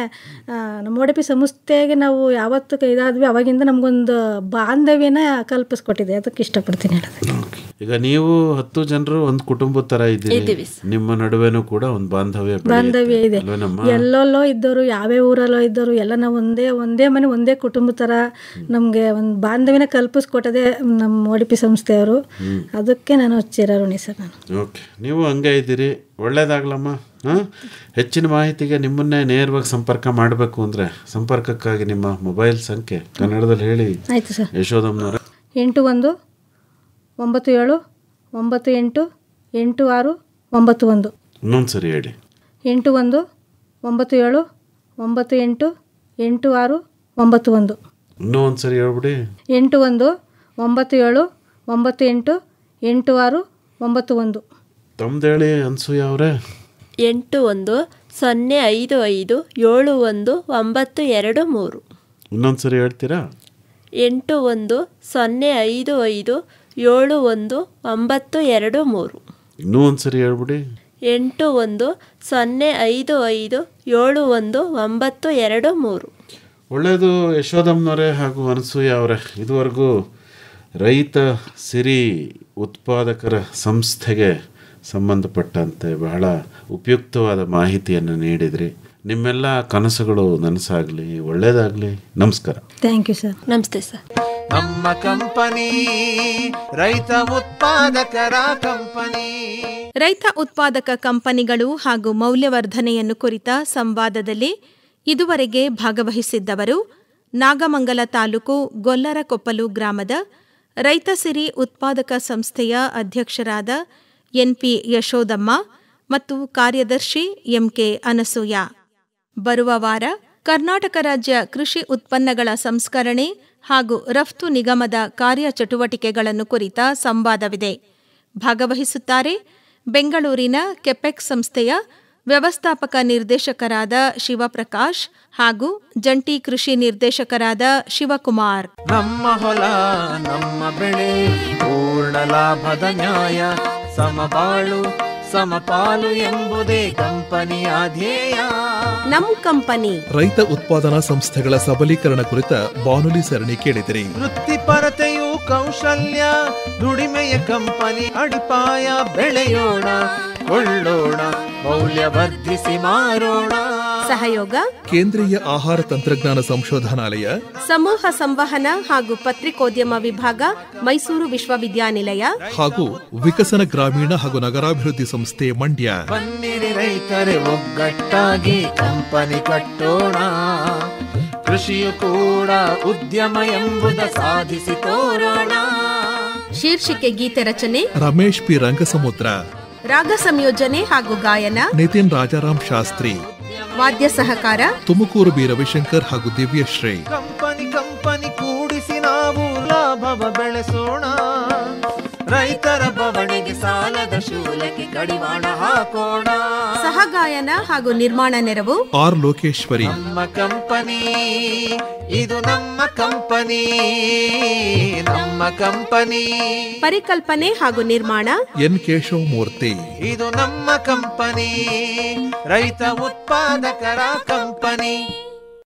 ನಮ್ಮ ODP ಸಂಸ್ಥೆಗೆ ನಾವು ಯಾವತ್ತು ಇದಾದ್ವಿ ಅವಾಗಿಂದ ನಮಗೊಂದು ಬಾಂಧವ್ಯನ ಕಲ್ಪಿಸ್ಕೊಟ್ಟಿದೆ. ಅದಕ್ಕೆ ಇಷ್ಟಪಡ್ತೀನಿ ಹೇಳೋದು. ಈಗ ನೀವು 10 ಜನರು ಒಂದು ಕುಟುಂಬದ ಥರ ಇದ್ದೀವಿ, ನಿಮ್ಮ ನಡುವೆನೂ ಕೂಡ ಒಂದು ಬಾಂಧವ್ಯ ಇದೆ. ಎಲ್ಲೆಲ್ಲೋ ಇದ್ದವರು, ಯಾವ್ಯಾವ ಊರಲ್ಲೋ ಇದ್ದವರು ಎಲ್ಲ ನಾವು ಒಂದೇ ಮನೆ, ಒಂದೇ ಕುಟುಂಬ ಥರ ನಮಗೆ ಒಂದು ಬಾಂಧವ್ಯನ ಕಲ್ಪಿಸ್ಕೊಟ್ಟದೆ ನಮ್ಮ ODP ಸಂಸ್ಥೆಯವರು. ಅದಕ್ಕೆ ನಾನು ಚಿರಋಣಿ ಸರ್. ನಾನು ಓಕೆ, ನೀವು ಹಂಗೆ ಇದ್ದೀರಿ, ಒಳ್ಳೇದಾಗ್ಲಮ್ಮ. ಹೆಚ್ಚಿನ ಮಾಹಿತಿಗೆ ನಿಮ್ಮನ್ನೇ ನೇರವಾಗಿ ಸಂಪರ್ಕ ಮಾಡಬೇಕು ಅಂದರೆ ಸಂಪರ್ಕಕ್ಕಾಗಿ ನಿಮ್ಮ ಮೊಬೈಲ್ ಸಂಖ್ಯೆ ಕನ್ನಡದಲ್ಲಿ ಹೇಳಿ. ಆಯಿತು ಸರ್. ಯಶೋದಮ್ಮನವರ 8197886891. ಇನ್ನೊಂದು ಸರಿ ಹೇಳಿ. 8197886891. ಇನ್ನೂ ಒಂದು ಸರಿ ಹೇಳ್ಬಿಡಿ. 8197886891. ತಮ್ದು ಹೇಳಿ ಅನ್ಸೂಯ ಅವರೇ. 81 8105571923. ಇನ್ನೊಂದ್ಸರಿ ಹೇಳ್ತೀರಾ? 8105571923. ಇನ್ನೂ ಒಂದ್ಸರಿ ಹೇಳ್ಬಿಡಿ. 8105571923. ಒಳ್ಳೆಯದು ಯಶೋದಮ್ಮನವರೇ ಹಾಗೂ ಅನಸೂಯ ಅವರೇ, ಇದುವರೆಗೂ ರೈತ ಸಿರಿ ಉತ್ಪಾದಕರ ಸಂಸ್ಥೆಗೆ ಸಂಬಂಧಪಟ್ಟಂತೆ ಬಹಳ ಉಪಯುಕ್ತವಾದ ಮಾಹಿತಿಯನ್ನು ನೀಡಿದ್ರಿ. ನಿಮ್ಮೆಲ್ಲ ಕನಸುಗಳು ನನಸಾಗಲಿ, ಒಳ್ಳೆಯದಾಗಲಿ. ನಮಸ್ಕಾರ. Thank you sir. ನಮಸ್ತೆ ಸರ್. ನಮ್ಮ ಕಂಪನಿ ರೈತ ಉತ್ಪಾದಕರ ಕಂಪನಿ. ರೈತ ಉತ್ಪಾದಕ ಕಂಪನಿಗಳು ಹಾಗೂ ಮೌಲ್ಯವರ್ಧನೆಯನ್ನು ಕುರಿತ ಸಂವಾದದಲ್ಲಿ ಇದುವರೆಗೆ ಭಾಗವಹಿಸಿದ್ದವರು ನಾಗಮಂಗಲ ತಾಲೂಕು ಗೊಲ್ಲರಕೊಪ್ಪಲು ಗ್ರಾಮದ ರೈತ ಸಿರಿ ಉತ್ಪಾದಕ ಸಂಸ್ಥೆಯ ಅಧ್ಯಕ್ಷರಾದ ಎನ್ಪಿ ಯಶೋದಮ್ಮ ಮತ್ತು ಕಾರ್ಯದರ್ಶಿ ಎಂಕೆ ಅನಸೂಯ. ಬರುವ ವಾರ ಕರ್ನಾಟಕ ರಾಜ್ಯ ಕೃಷಿ ಉತ್ಪನ್ನಗಳ ಸಂಸ್ಕರಣೆ ಹಾಗೂ ರಫ್ತು ನಿಗಮದ ಕಾರ್ಯಚಟುವಟಿಕೆಗಳನ್ನು ಕುರಿತ ಸಂವಾದವಿದೆ. ಭಾಗವಹಿಸುತ್ತಾರೆ ಬೆಂಗಳೂರಿನ ಕೆಪೆಕ್ಸ್ ಸಂಸ್ಥೆಯ ವ್ಯವಸ್ಥಾಪಕ ನಿರ್ದೇಶಕರಾದ ಶಿವಪ್ರಕಾಶ್ ಹಾಗೂ ಜಂಟಿ ಕೃಷಿ ನಿರ್ದೇಶಕರಾದ ಶಿವಕುಮಾರ್. ನಮ್ಮ ಹೊಲ ನಮ್ಮ ಬೆಳೆ ಪೂರ್ಣ ಲಾಭದ ನ್ಯಾಯ, ಸಮಬಾಳು ಸಮಪಾಲು ಎಂಬುದೇ ಕಂಪನಿಯ ಧ್ಯೇಯ. ನಮ್ ಕಂಪನಿ ರೈತ ಉತ್ಪಾದನಾ ಸಂಸ್ಥೆಗಳ ಸಬಲೀಕರಣ ಕುರಿತ ಬಾನುಲಿ ಸರಣಿ ಕೇಳಿದಿರಿ. ವೃತ್ತಿಪರತೆಯು ಕೌಶಲ್ಯ ದುಡಿಮೆಯ ಕಂಪನಿ ಅಡಿಪಾಯ. ಬೆಳೆಯೋಣ ಕೊಳ್ಳೋಣ ಮೌಲ್ಯವರ್ಧಿಸಿ ಮಾರೋಣ. ಸಹಯೋಗ ಕೇಂದ್ರೀಯ ಆಹಾರ ತಂತ್ರಜ್ಞಾನ ಸಂಶೋಧನಾಲಯ, ಸಮೂಹ ಸಂವಹನ ಹಾಗೂ ಪತ್ರಿಕೋದ್ಯಮ ವಿಭಾಗ, ಮೈಸೂರು ವಿಶ್ವವಿದ್ಯಾನಿಲಯ ಹಾಗೂ ವಿಕಸನ ಗ್ರಾಮೀಣ ಹಾಗೂ ನಗರಾಭಿವೃದ್ಧಿ ಸಂಸ್ಥೆ ಮಂಡ್ಯ. ಬನ್ನಿರಿ ರೈತರೇ ಒಗ್ಗಟ್ಟಾಗಿ ಕಂಪನಿ ಕಟ್ಟೋಣ. ಕೃಷಿಯು ಕೂಡ ಉದ್ಯಮ ಎಂಬುದ ಸಾಧಿಸಿ ತೋರೋಣ. ಶೀರ್ಷಿಕೆ ಗೀತೆ ರಚನೆ ರಮೇಶ್ ಪಿ ರಂಗಸಮುದ್ರ, ರಾಗ ಸಂಯೋಜನೆ ಹಾಗೂ ಗಾಯನ ನಿತಿನ್ ರಾಜಾರಾಮ್ ಶಾಸ್ತ್ರಿ, ವಾದ್ಯ ಸಹಕಾರ ತುಮಕೂರು ಬಿ ರವಿಶಂಕರ್ ಹಾಗೂ ದಿವ್ಯಶ್ರೀ. ಕಂಪನಿ ಕೂಡಿಸಿ ನಾವು ಲಾಭವ ಬೆಳೆಸೋಣ. ರೈತರ ಬವಣೆಗೆ ಸಾಲದ ಶೂಲಕ್ಕೆ ಕಡಿವಾಣ ಹಾಕೋಣ. ಸಹಗಾಯನ ಹಾಗೂ ನಿರ್ಮಾಣ ನೆರವು ಆರ್ ಲೋಕೇಶ್ವರಿ. ನಮ್ಮ ಕಂಪನಿ ಇದು ನಮ್ಮ ಕಂಪನಿ, ನಮ್ಮ ಕಂಪನಿ. ಪರಿಕಲ್ಪನೆ ಹಾಗೂ ನಿರ್ಮಾಣ ಎನ್ ಕೇಶವಮೂರ್ತಿ. ಇದು ನಮ್ಮ ಕಂಪನಿ ರೈತ ಉತ್ಪಾದಕರ ಕಂಪನಿ.